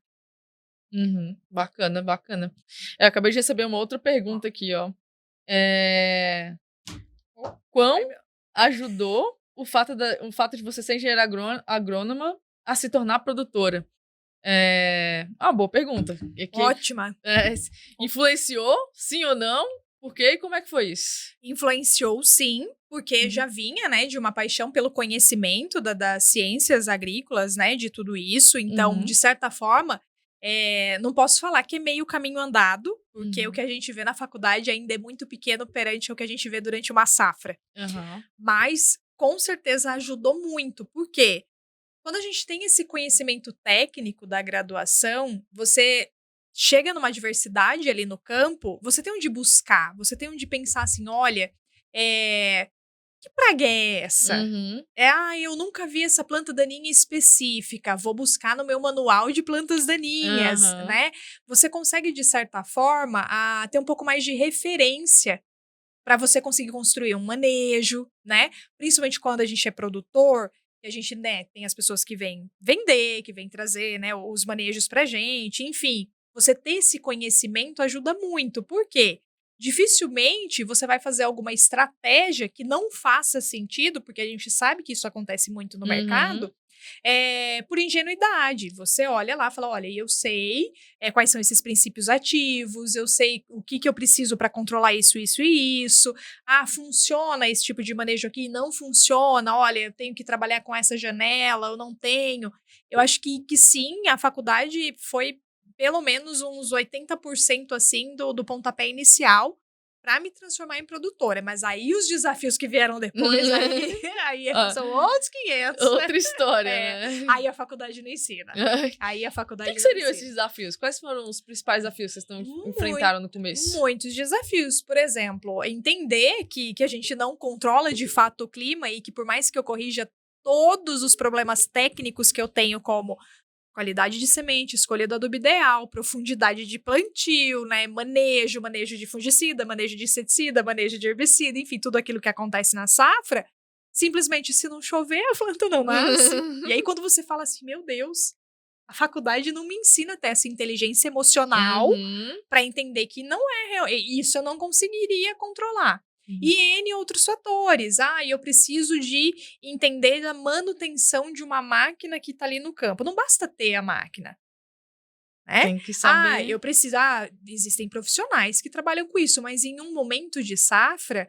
Uhum. Bacana, bacana. Eu acabei de receber uma outra pergunta aqui, ó. Quão ajudou o fato de você ser engenheira agrônoma a se tornar produtora? Uma boa pergunta. Ótima. Influenciou, sim ou não? Por quê e como é que foi isso? Influenciou, sim, porque já vinha, né, de uma paixão pelo conhecimento das ciências agrícolas, né, de tudo isso. Então, de certa forma, não posso falar que é meio caminho andado, porque o que a gente vê na faculdade ainda é muito pequeno perante o que a gente vê durante uma safra. Mas, com certeza, ajudou muito. Por quê? Quando a gente tem esse conhecimento técnico da graduação, você chega numa diversidade ali no campo, você tem onde buscar, você tem onde pensar assim, olha, que praga é essa? Eu nunca vi essa planta daninha específica, vou buscar no meu manual de plantas daninhas, né? Você consegue, de certa forma, ter um pouco mais de referência para você conseguir construir um manejo, né? Principalmente quando a gente é produtor, que a gente, né, tem as pessoas que vêm vender, que vêm trazer, né, os manejos pra gente, enfim. Você ter esse conhecimento ajuda muito. Por quê? Dificilmente você vai fazer alguma estratégia que não faça sentido, porque a gente sabe que isso acontece muito no mercado, por ingenuidade. Você olha lá e fala, olha, eu sei quais são esses princípios ativos, eu sei o que eu preciso para controlar isso, isso e isso. Funciona esse tipo de manejo aqui? Não funciona. Olha, eu tenho que trabalhar com essa janela, eu não tenho. Eu acho que sim, a faculdade foi pelo menos uns 80% assim do pontapé inicial para me transformar em produtora. Mas aí os desafios que vieram depois, aí são outros 500. Outra história, né? Aí a faculdade não ensina. Aí a faculdade O que seriam esses desafios? Quais foram os principais desafios que vocês enfrentaram no começo? Muitos desafios. Por exemplo, entender que a gente não controla de fato o clima e que por mais que eu corrija todos os problemas técnicos que eu tenho como Qualidade de semente, escolha do adubo ideal, profundidade de plantio, né? Manejo de fungicida, manejo de inseticida, manejo de herbicida, enfim, tudo aquilo que acontece na safra. Simplesmente, se não chover, a planta não nasce. E aí, quando você fala assim, meu Deus, a faculdade não me ensina a ter essa inteligência emocional para entender que não é real. Isso eu não conseguiria controlar. E N outros fatores. Eu preciso de entender a manutenção de uma máquina que está ali no campo. Não basta ter a máquina. Né? Tem que saber. Eu preciso. Existem profissionais que trabalham com isso, mas em um momento de safra,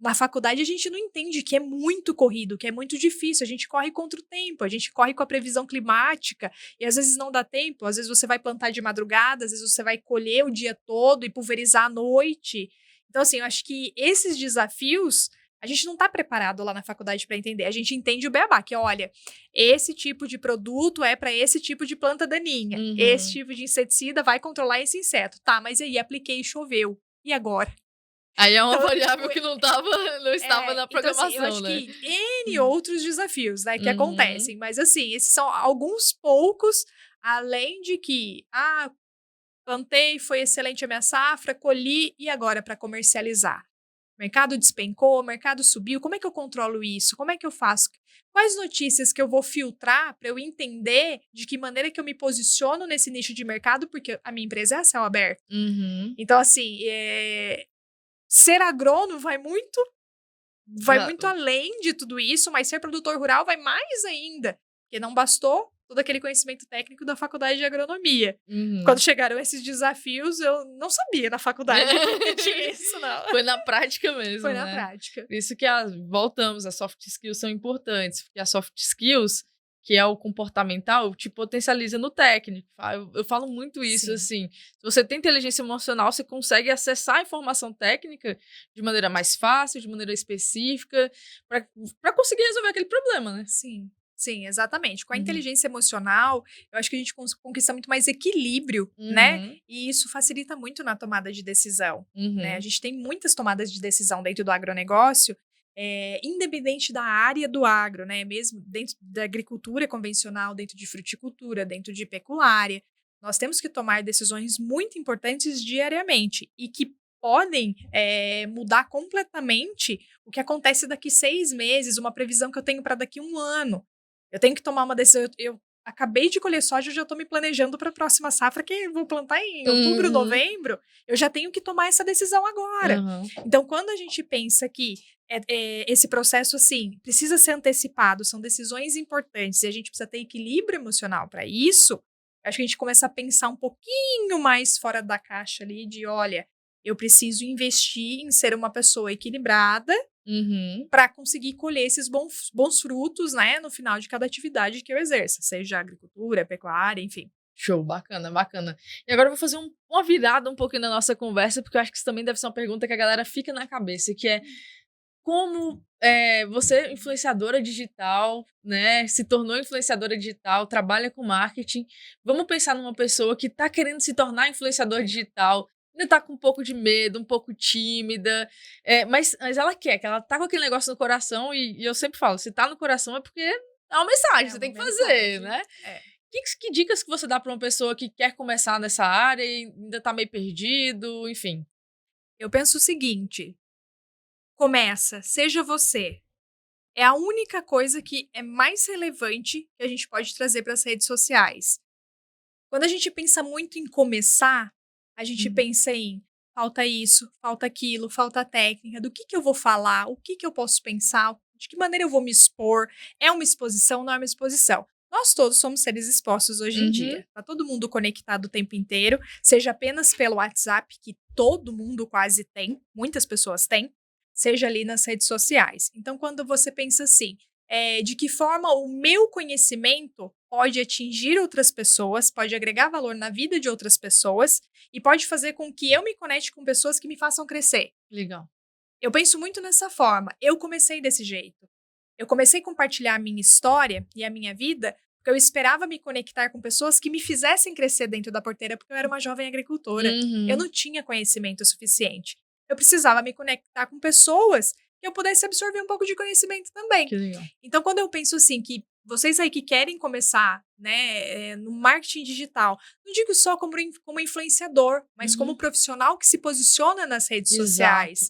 na faculdade a gente não entende que é muito corrido, que é muito difícil. A gente corre contra o tempo, a gente corre com a previsão climática e às vezes não dá tempo. Às vezes você vai plantar de madrugada, às vezes você vai colher o dia todo e pulverizar à noite. Então, assim, eu acho que esses desafios a gente não está preparado lá na faculdade para entender. A gente entende o beabá, que olha, esse tipo de produto é para esse tipo de planta daninha. Esse tipo de inseticida vai controlar esse inseto. Tá, mas aí apliquei e choveu. E agora? Aí é uma variável que não estava na programação, então, assim, eu acho né? que N outros desafios, né, que acontecem. Mas, assim, esses são alguns poucos, além de que, plantei, foi excelente a minha safra, colhi, e agora para comercializar? O mercado despencou, o mercado subiu, como é que eu controlo isso? Como é que eu faço? Quais notícias que eu vou filtrar para eu entender de que maneira que eu me posiciono nesse nicho de mercado, porque a minha empresa é a céu aberto. Então, assim, ser agrônomo vai muito além de tudo isso, mas ser produtor rural vai mais ainda, porque não bastou todo aquele conhecimento técnico da faculdade de agronomia. Quando chegaram esses desafios, eu não sabia na faculdade que tinha isso, não. Foi na prática mesmo, Foi né? na prática. Por isso que voltamos, as soft skills são importantes, porque as soft skills, que é o comportamental, te potencializa no técnico. Eu falo muito isso, assim. Se você tem inteligência emocional, você consegue acessar a informação técnica de maneira mais fácil, de maneira específica, para conseguir resolver aquele problema, né? Sim, exatamente. Com a inteligência emocional, eu acho que a gente conquista muito mais equilíbrio, né? E isso facilita muito na tomada de decisão, né? A gente tem muitas tomadas de decisão dentro do agronegócio, independente da área do agro, né? Mesmo dentro da agricultura convencional, dentro de fruticultura, dentro de pecuária, nós temos que tomar decisões muito importantes diariamente e que podem mudar completamente o que acontece daqui 6 meses, uma previsão que eu tenho para daqui 1 ano. Eu tenho que tomar uma decisão. Eu acabei de colher soja, eu já estou me planejando para a próxima safra, que eu vou plantar em outubro, novembro. Eu já tenho que tomar essa decisão agora. Então, quando a gente pensa que esse processo, assim, precisa ser antecipado, são decisões importantes e a gente precisa ter equilíbrio emocional para isso, acho que a gente começa a pensar um pouquinho mais fora da caixa ali de, olha, eu preciso investir em ser uma pessoa equilibrada para conseguir colher esses bons frutos, né, no final de cada atividade que eu exerça, seja agricultura, pecuária, enfim. Show, bacana, bacana. E agora eu vou fazer uma virada um pouquinho na nossa conversa, porque eu acho que isso também deve ser uma pergunta que a galera fica na cabeça, que é como você, influenciadora digital, né, se tornou influenciadora digital, trabalha com marketing. Vamos pensar numa pessoa que está querendo se tornar influenciador digital, ainda tá com um pouco de medo, um pouco tímida, mas ela quer, que ela tá com aquele negócio no coração, e eu sempre falo, se tá no coração é porque é uma mensagem, você tem que fazer, né? Que dicas que você dá para uma pessoa que quer começar nessa área e ainda tá meio perdido, enfim? Eu penso o seguinte, começa, seja você. É a única coisa que é mais relevante que a gente pode trazer para as redes sociais. Quando a gente pensa muito em começar, a gente pensa em falta isso, falta aquilo, falta técnica, do que eu vou falar, o que eu posso pensar, de que maneira eu vou me expor, é uma exposição, não é uma exposição. Nós todos somos seres expostos hoje em dia. Tá todo mundo conectado o tempo inteiro, seja apenas pelo WhatsApp, que todo mundo quase tem, muitas pessoas têm, seja ali nas redes sociais. Então, quando você pensa assim, de que forma o meu conhecimento pode atingir outras pessoas, pode agregar valor na vida de outras pessoas e pode fazer com que eu me conecte com pessoas que me façam crescer. Legal. Eu penso muito nessa forma. Eu comecei desse jeito. Eu comecei a compartilhar a minha história e a minha vida porque eu esperava me conectar com pessoas que me fizessem crescer dentro da porteira, porque eu era uma jovem agricultora. Eu não tinha conhecimento suficiente. Eu precisava me conectar com pessoas que eu pudesse absorver um pouco de conhecimento também. Que legal. Então, quando eu penso assim, que vocês aí que querem começar, né, no marketing digital, não digo só como influenciador, mas como profissional que se posiciona nas redes sociais.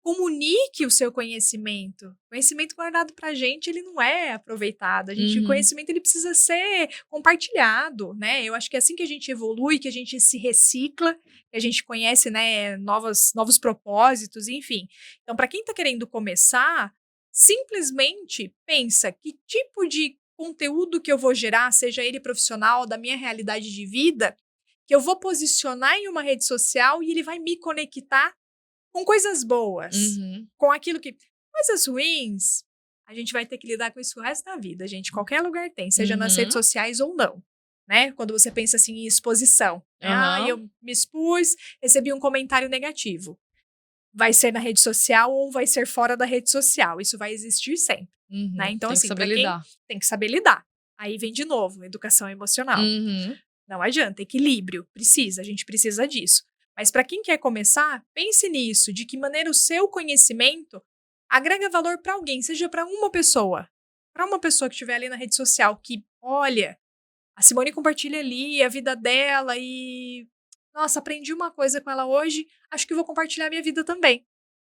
Comunique o seu conhecimento. O conhecimento guardado pra gente, ele não é aproveitado. O conhecimento, ele precisa ser compartilhado, né? Eu acho que é assim que a gente evolui, que a gente se recicla, que a gente conhece, né, novos propósitos, enfim. Então, para quem tá querendo começar, simplesmente pensa que tipo de conteúdo que eu vou gerar, seja ele profissional, da minha realidade de vida, que eu vou posicionar em uma rede social e ele vai me conectar com coisas boas, com aquilo que... Coisas ruins, a gente vai ter que lidar com isso o resto da vida, gente. Qualquer lugar tem, seja nas redes sociais ou não, né? Quando você pensa assim em exposição. Né? Eu me expus, recebi um comentário negativo. Vai ser na rede social ou vai ser fora da rede social. Isso vai existir sempre. Né? Então, tem assim, que saber lidar. Tem que saber lidar. Aí vem de novo, educação emocional. Não adianta, equilíbrio. A gente precisa disso. Mas para quem quer começar, pense nisso, de que maneira o seu conhecimento agrega valor para alguém, seja para uma pessoa. Para uma pessoa que estiver ali na rede social, que, olha, a Simone compartilha ali a vida dela e... Nossa, aprendi uma coisa com ela hoje, acho que vou compartilhar a minha vida também.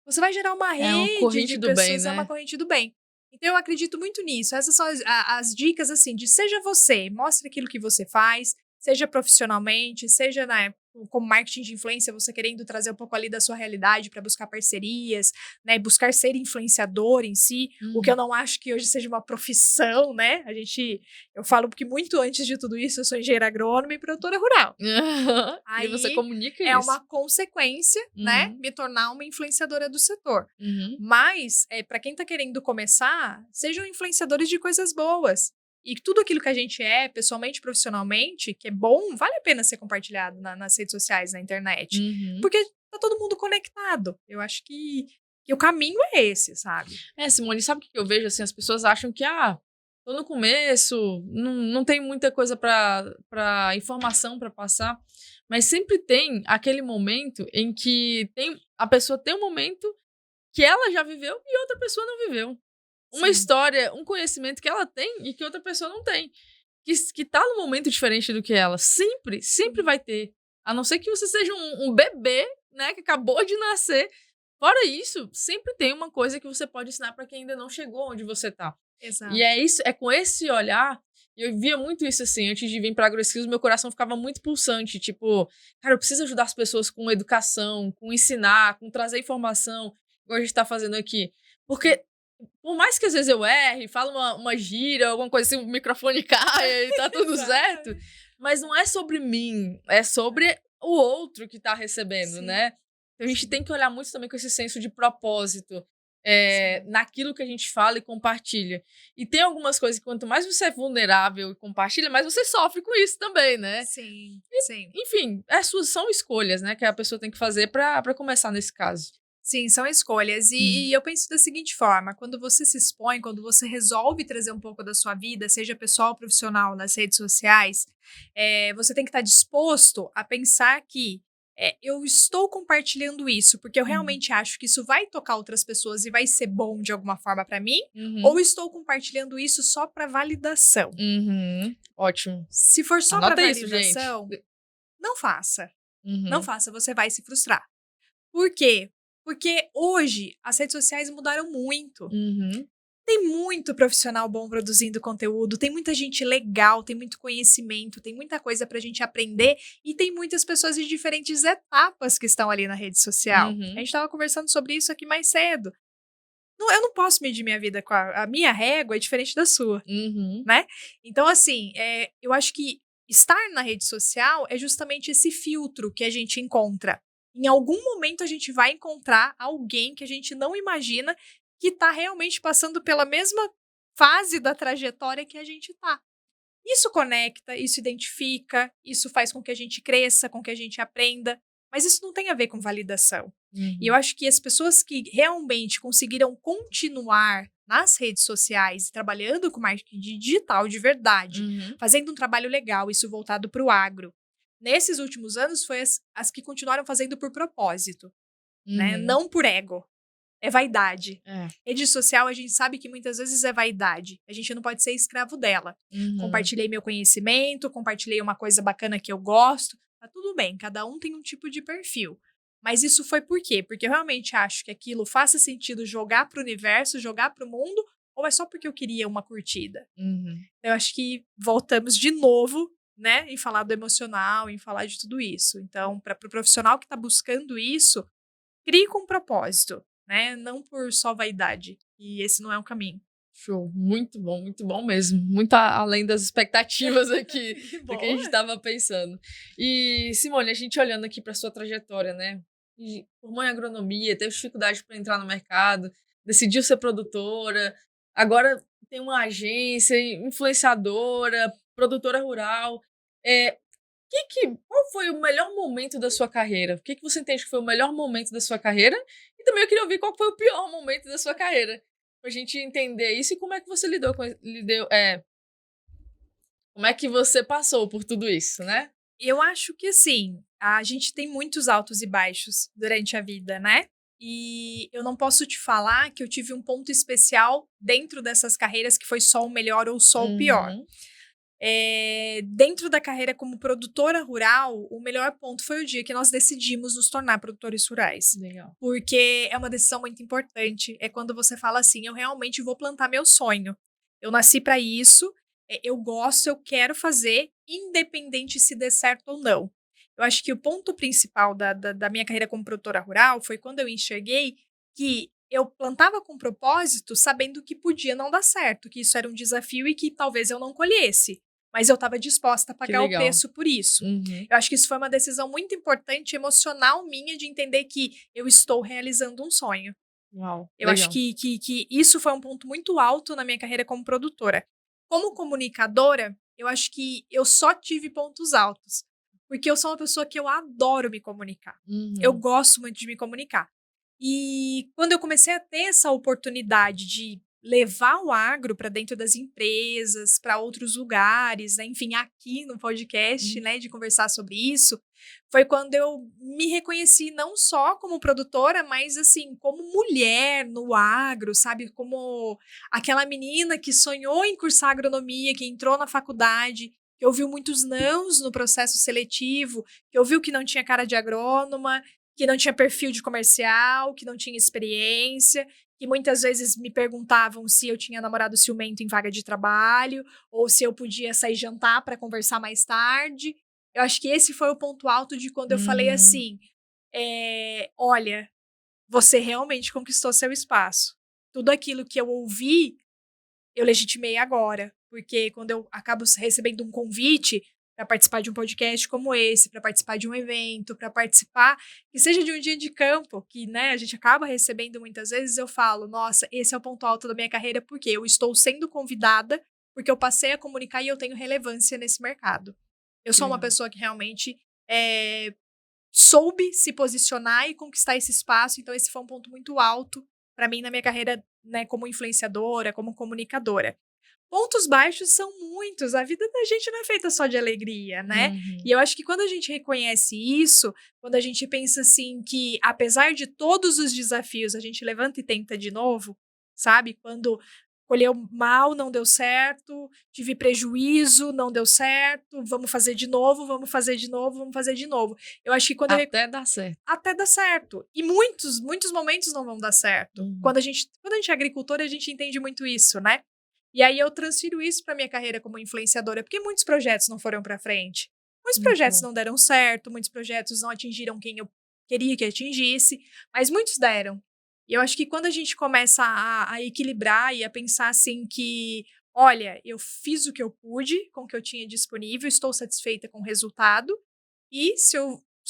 Você vai gerar uma rede de pessoas, é uma corrente do bem. Então, eu acredito muito nisso. Essas são as dicas, assim, de seja você, mostre aquilo que você faz, seja profissionalmente, seja como marketing de influência, você querendo trazer um pouco ali da sua realidade para buscar parcerias, né, buscar ser influenciador em si, o que eu não acho que hoje seja uma profissão, né, eu falo que muito antes de tudo isso, eu sou engenheira agrônoma e produtora rural. Aí, e você comunica isso. É isso. uma consequência, né, me tornar uma influenciadora do setor. Mas, para quem tá querendo começar, sejam influenciadores de coisas boas. E tudo aquilo que a gente é, pessoalmente, profissionalmente, que é bom, vale a pena ser compartilhado nas redes sociais, na internet. Porque tá todo mundo conectado. Eu acho que o caminho é esse, sabe? Simone, sabe o que eu vejo? Assim, as pessoas acham que, tô no começo, não tem muita coisa pra informação pra passar. Mas sempre tem aquele momento em que a pessoa tem um momento que ela já viveu e outra pessoa não viveu. Uma história, um conhecimento que ela tem e que outra pessoa não tem. Que tá num momento diferente do que ela. Sempre vai ter. A não ser que você seja um bebê, né, que acabou de nascer. Fora isso, sempre tem uma coisa que você pode ensinar pra quem ainda não chegou onde você tá. Exato. E é com esse olhar, eu via muito isso assim, antes de vir pra AgroSkills, meu coração ficava muito pulsante, tipo, cara, eu preciso ajudar as pessoas com educação, com ensinar, com trazer informação, igual a gente tá fazendo aqui. Porque por mais que às vezes eu erre, falo uma gíria, alguma coisa assim, o microfone caia e tá tudo certo, mas não é sobre mim, é sobre o outro que tá recebendo, né? Então a gente tem que olhar muito também com esse senso de propósito naquilo que a gente fala e compartilha. E tem algumas coisas que quanto mais você é vulnerável e compartilha, mais você sofre com isso também, né? Sim. Enfim, são escolhas, né, que a pessoa tem que fazer pra começar nesse caso. Sim, são escolhas. E eu penso da seguinte forma, quando você se expõe, quando você resolve trazer um pouco da sua vida, seja pessoal ou profissional, nas redes sociais, você tem que estar disposto a pensar que eu estou compartilhando isso porque eu realmente acho que isso vai tocar outras pessoas e vai ser bom de alguma forma para mim, ou estou compartilhando isso só para validação. Ótimo. Se for só para validação, não faça. Não faça, você vai se frustrar. Por quê? Porque hoje as redes sociais mudaram muito. Tem muito profissional bom produzindo conteúdo, tem muita gente legal, tem muito conhecimento, tem muita coisa pra gente aprender e tem muitas pessoas de diferentes etapas que estão ali na rede social. A gente tava conversando sobre isso aqui mais cedo. Eu não posso medir minha vida com a minha régua é diferente da sua, né? Então, assim, eu acho que estar na rede social é justamente esse filtro que a gente encontra. Em algum momento a gente vai encontrar alguém que a gente não imagina que tá realmente passando pela mesma fase da trajetória que a gente tá. Isso conecta, isso identifica, isso faz com que a gente cresça, com que a gente aprenda, mas isso não tem a ver com validação. E eu acho que as pessoas que realmente conseguiram continuar nas redes sociais, trabalhando com marketing digital de verdade, fazendo um trabalho legal, isso voltado para o agro, nesses últimos anos, foi as que continuaram fazendo por propósito, né? Não por ego. é vaidade. É. Rede social, a gente sabe que muitas vezes é vaidade. A gente não pode ser escravo dela. Compartilhei meu conhecimento, compartilhei uma coisa bacana que eu gosto. Tá tudo bem, cada um tem um tipo de perfil. Mas isso foi por quê? Porque eu realmente acho que aquilo faça sentido jogar pro universo, jogar pro mundo, ou é só porque eu queria uma curtida? Eu acho que voltamos de novo, né, em falar do emocional, em falar de tudo isso. Então, para o profissional que está buscando isso, crie com propósito, né? Não por só vaidade. E esse não é o caminho. Show, muito bom mesmo. Muito além das expectativas aqui do que a gente estava pensando. E, Simone, a gente olhando aqui para sua trajetória, né? Formou em agronomia, teve dificuldade para entrar no mercado, decidiu ser produtora, agora tem uma agência, influenciadora, produtora rural. Qual foi o melhor momento da sua carreira? O que você entende que foi o melhor momento da sua carreira? E também eu queria ouvir qual foi o pior momento da sua carreira. Pra gente entender isso e como é que você lidou com como é que você passou por tudo isso, né? Eu acho que assim, a gente tem muitos altos e baixos durante a vida, né? E eu não posso te falar que eu tive um ponto especial dentro dessas carreiras que foi só o melhor ou só o pior. Dentro da carreira como produtora rural, o melhor ponto foi o dia que nós decidimos nos tornar produtores rurais. Legal. Porque é uma decisão muito importante. É quando você fala assim, eu realmente vou plantar meu sonho. Eu nasci para isso, eu gosto, eu quero fazer, independente se der certo ou não. Eu acho que o ponto principal da minha carreira como produtora rural foi quando eu enxerguei que eu plantava com propósito, sabendo que podia não dar certo, que isso era um desafio e que talvez eu não colhesse. Mas eu estava disposta a pagar o preço por isso. Eu acho que isso foi uma decisão muito importante, emocional minha, de entender que eu estou realizando um sonho. Uau, eu acho que isso foi um ponto muito alto na minha carreira como produtora. Como comunicadora, eu acho que eu só tive pontos altos. Porque eu sou uma pessoa que eu adoro me comunicar. Eu gosto muito de me comunicar. E quando eu comecei a ter essa oportunidade de levar o agro para dentro das empresas, para outros lugares, né? Enfim, aqui no podcast, né, de conversar sobre isso, foi quando eu me reconheci não só como produtora, mas assim, como mulher no agro, sabe? Como aquela menina que sonhou em cursar agronomia, que entrou na faculdade, que ouviu muitos nãos no processo seletivo, que ouviu que não tinha cara de agrônoma, que não tinha perfil de comercial, que não tinha experiência, que muitas vezes me perguntavam se eu tinha namorado ciumento em vaga de trabalho, ou se eu podia sair jantar para conversar mais tarde. Eu acho que esse foi o ponto alto de quando eu falei assim, olha, você realmente conquistou seu espaço. Tudo aquilo que eu ouvi, eu legitimei agora. Porque quando eu acabo recebendo um convite para participar de um podcast como esse, para participar de um evento, para participar, que seja de um dia de campo, que, né, a gente acaba recebendo muitas vezes, eu falo, nossa, esse é o ponto alto da minha carreira, porque eu estou sendo convidada, porque eu passei a comunicar e eu tenho relevância nesse mercado. Eu sou uma pessoa que realmente soube se posicionar e conquistar esse espaço, então esse foi um ponto muito alto para mim na minha carreira, né, como influenciadora, como comunicadora. Pontos baixos são muitos, a vida da gente não é feita só de alegria, né? E eu acho que quando a gente reconhece isso, quando a gente pensa assim que apesar de todos os desafios, a gente levanta e tenta de novo, sabe? Quando colheu mal, não deu certo, tive prejuízo, não deu certo, vamos fazer de novo, vamos fazer de novo, vamos fazer de novo. Eu acho que quando até dar certo. Até dar certo. E muitos momentos não vão dar certo. Quando a gente é agricultor, a gente entende muito isso, né? E aí eu transfiro isso para minha carreira como influenciadora, porque muitos projetos não foram para frente. Muitos projetos não deram certo, muitos projetos não atingiram quem eu queria que atingisse, mas muitos deram. E eu acho que quando a gente começa a equilibrar e a pensar assim que, olha, eu fiz o que eu pude com o que eu tinha disponível, estou satisfeita com o resultado, e se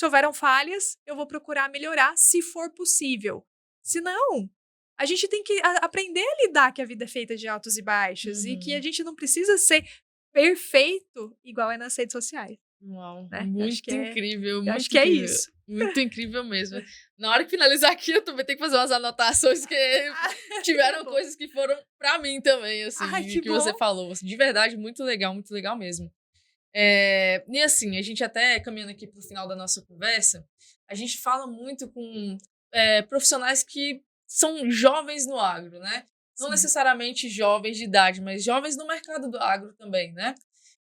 houveram falhas, eu vou procurar melhorar se for possível. Se não, a gente tem que aprender a lidar que a vida é feita de altos e baixos e que a gente não precisa ser perfeito igual é nas redes sociais. Uau, né? muito incrível. Eu acho que é isso. Muito incrível mesmo. Na hora que finalizar aqui, eu também tenho que fazer umas anotações que tiveram coisas que foram pra mim também, assim, que você falou. De verdade, muito legal mesmo. E assim, a gente até caminhando aqui pro final da nossa conversa, a gente fala muito com profissionais que são jovens no agro, né? Não necessariamente jovens de idade, mas jovens no mercado do agro também, né?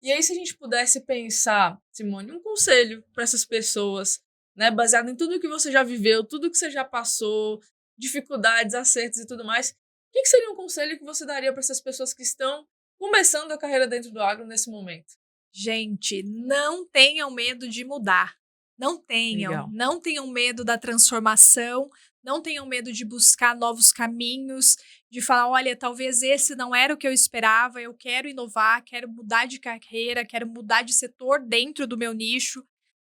E aí, se a gente pudesse pensar, Simone, um conselho para essas pessoas, né? Baseado em tudo que você já viveu, tudo que você já passou, dificuldades, acertos e tudo mais, o que seria um conselho que você daria para essas pessoas que estão começando a carreira dentro do agro nesse momento? Gente, não tenham medo de mudar. Não tenham. Legal. Não tenham medo da transformação. Não tenham medo de buscar novos caminhos, de falar, olha, talvez esse não era o que eu esperava, eu quero inovar, quero mudar de carreira, quero mudar de setor dentro do meu nicho.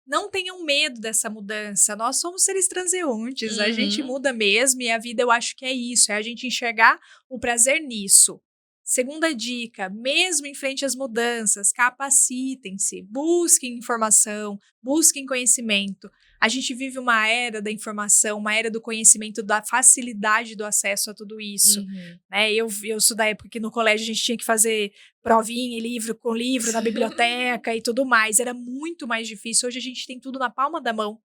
Não tenham medo dessa mudança. Nós somos seres transeuntes, a gente muda mesmo e a vida eu acho que é isso, é a gente enxergar o prazer nisso. Segunda dica, mesmo em frente às mudanças, capacitem-se, busquem informação, busquem conhecimento. A gente vive uma era da informação, uma era do conhecimento, da facilidade do acesso a tudo isso. Né? Eu sou da época que no colégio a gente tinha que fazer provinha e livro com livro na biblioteca e tudo mais. Era muito mais difícil. Hoje a gente tem tudo na palma da mão.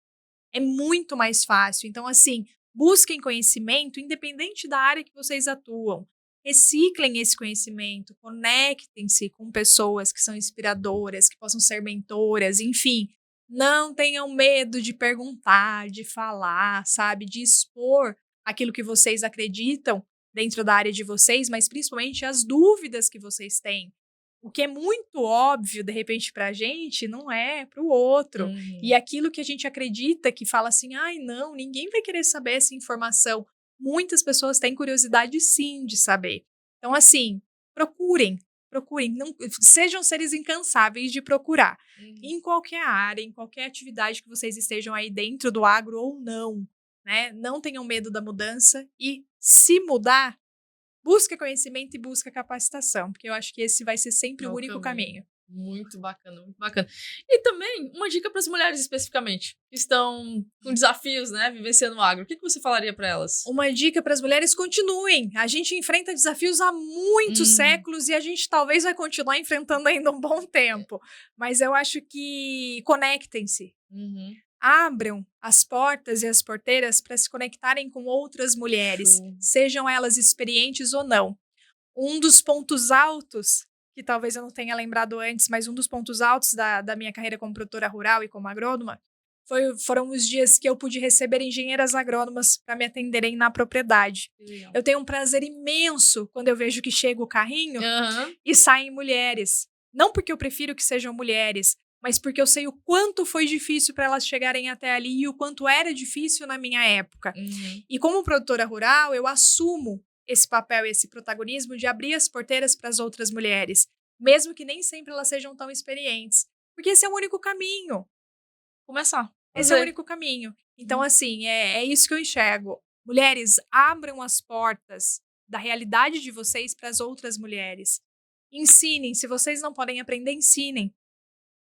É muito mais fácil. Então, assim, busquem conhecimento independente da área que vocês atuam. Reciclem esse conhecimento, conectem-se com pessoas que são inspiradoras, que possam ser mentoras, enfim. Não tenham medo de perguntar, de falar, sabe? De expor aquilo que vocês acreditam dentro da área de vocês, mas principalmente as dúvidas que vocês têm. O que é muito óbvio, de repente, para a gente, não é para o outro. E aquilo que a gente acredita, que fala assim, ai, não, ninguém vai querer saber essa informação. Muitas pessoas têm curiosidade, sim, de saber. Então, assim, procurem. Não, sejam seres incansáveis de procurar. Em qualquer área, em qualquer atividade que vocês estejam aí dentro do agro ou não, né? Não tenham medo da mudança e, se mudar, busca conhecimento e busca capacitação, porque eu acho que esse vai ser sempre o único caminho. Muito bacana, muito bacana. E também, uma dica para as mulheres especificamente, que estão com desafios, né, vivenciando o agro. O que você falaria para elas? Uma dica para as mulheres, continuem. A gente enfrenta desafios há muitos séculos e a gente talvez vai continuar enfrentando ainda um bom tempo. Mas eu acho que conectem-se. Abram as portas e as porteiras para se conectarem com outras mulheres, sejam elas experientes ou não. Um dos pontos altos, que talvez eu não tenha lembrado antes, mas um dos pontos altos da minha carreira como produtora rural e como agrônoma, foram os dias que eu pude receber engenheiras agrônomas para me atenderem na propriedade. Eu tenho um prazer imenso quando eu vejo que chega o carrinho e saem mulheres. Não porque eu prefiro que sejam mulheres, mas porque eu sei o quanto foi difícil para elas chegarem até ali e o quanto era difícil na minha época. E como produtora rural, eu assumo esse papel, esse protagonismo de abrir as porteiras para as outras mulheres, mesmo que nem sempre elas sejam tão experientes, porque esse é o único caminho. Começar. Esse é o único caminho. Então, assim, é isso que eu enxergo. Mulheres, abram as portas da realidade de vocês para as outras mulheres. Ensinem. Se vocês não podem aprender, ensinem.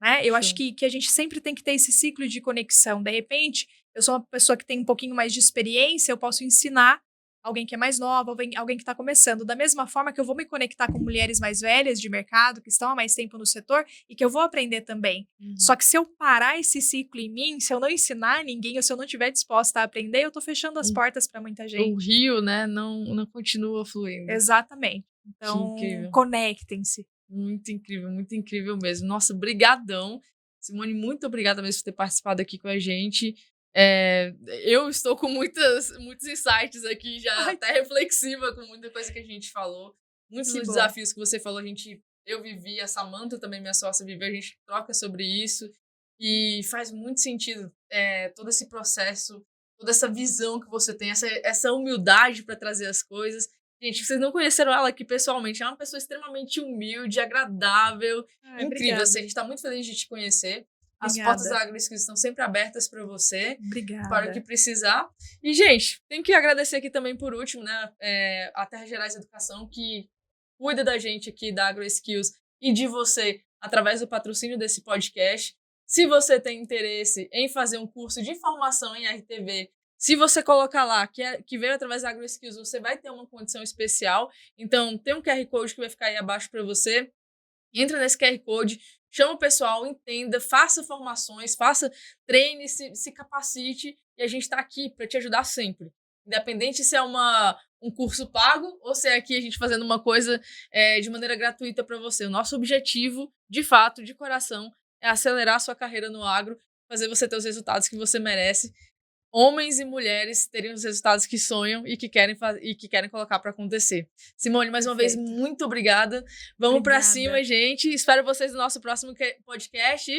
Né? Eu acho que a gente sempre tem que ter esse ciclo de conexão. De repente, eu sou uma pessoa que tem um pouquinho mais de experiência, eu posso ensinar alguém que é mais nova, alguém que está começando. Da mesma forma que eu vou me conectar com mulheres mais velhas de mercado, que estão há mais tempo no setor, e que eu vou aprender também. Só que se eu parar esse ciclo em mim, se eu não ensinar ninguém, ou se eu não estiver disposta a aprender, eu estou fechando as portas para muita gente. O rio, né, não continua fluindo. Exatamente. Então, conectem-se. Muito incrível mesmo. Nossa, brigadão. Simone, muito obrigada mesmo por ter participado aqui com a gente. Eu estou com muitos insights aqui, já até reflexiva com muita coisa que a gente falou. Muitos dos desafios que você falou, eu vivi, a Samantha também, minha sócia, viveu, a gente troca sobre isso. E faz muito sentido todo esse processo, toda essa visão que você tem, essa humildade para trazer as coisas. Gente, vocês não conheceram ela aqui pessoalmente, é uma pessoa extremamente humilde, agradável, incrível. Assim, a gente está muito feliz de te conhecer. As portas da AgroSkills estão sempre abertas para você. Obrigada. Para o que precisar. E, gente, tenho que agradecer aqui também, por último, né, a Terra Gerais Educação, que cuida da gente aqui da AgroSkills e de você através do patrocínio desse podcast. Se você tem interesse em fazer um curso de formação em RTV, se você colocar lá que veio através da AgroSkills, você vai ter uma condição especial. Então, tem um QR Code que vai ficar aí abaixo para você. Entra nesse QR Code, chama o pessoal, entenda, faça formações, treine, se capacite, e a gente está aqui para te ajudar sempre. Independente se é um curso pago ou se é aqui a gente fazendo uma coisa de maneira gratuita para você. O nosso objetivo, de fato, de coração, é acelerar a sua carreira no agro, fazer você ter os resultados que você merece. Homens e mulheres terem os resultados que sonham e que querem colocar para acontecer. Simone, mais uma vez, muito obrigada. Vamos para cima, gente. Espero vocês no nosso próximo podcast.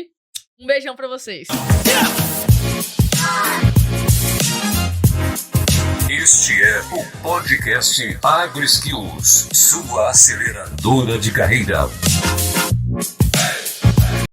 Um beijão para vocês. Este é o podcast AgroSkills, sua aceleradora de carreira.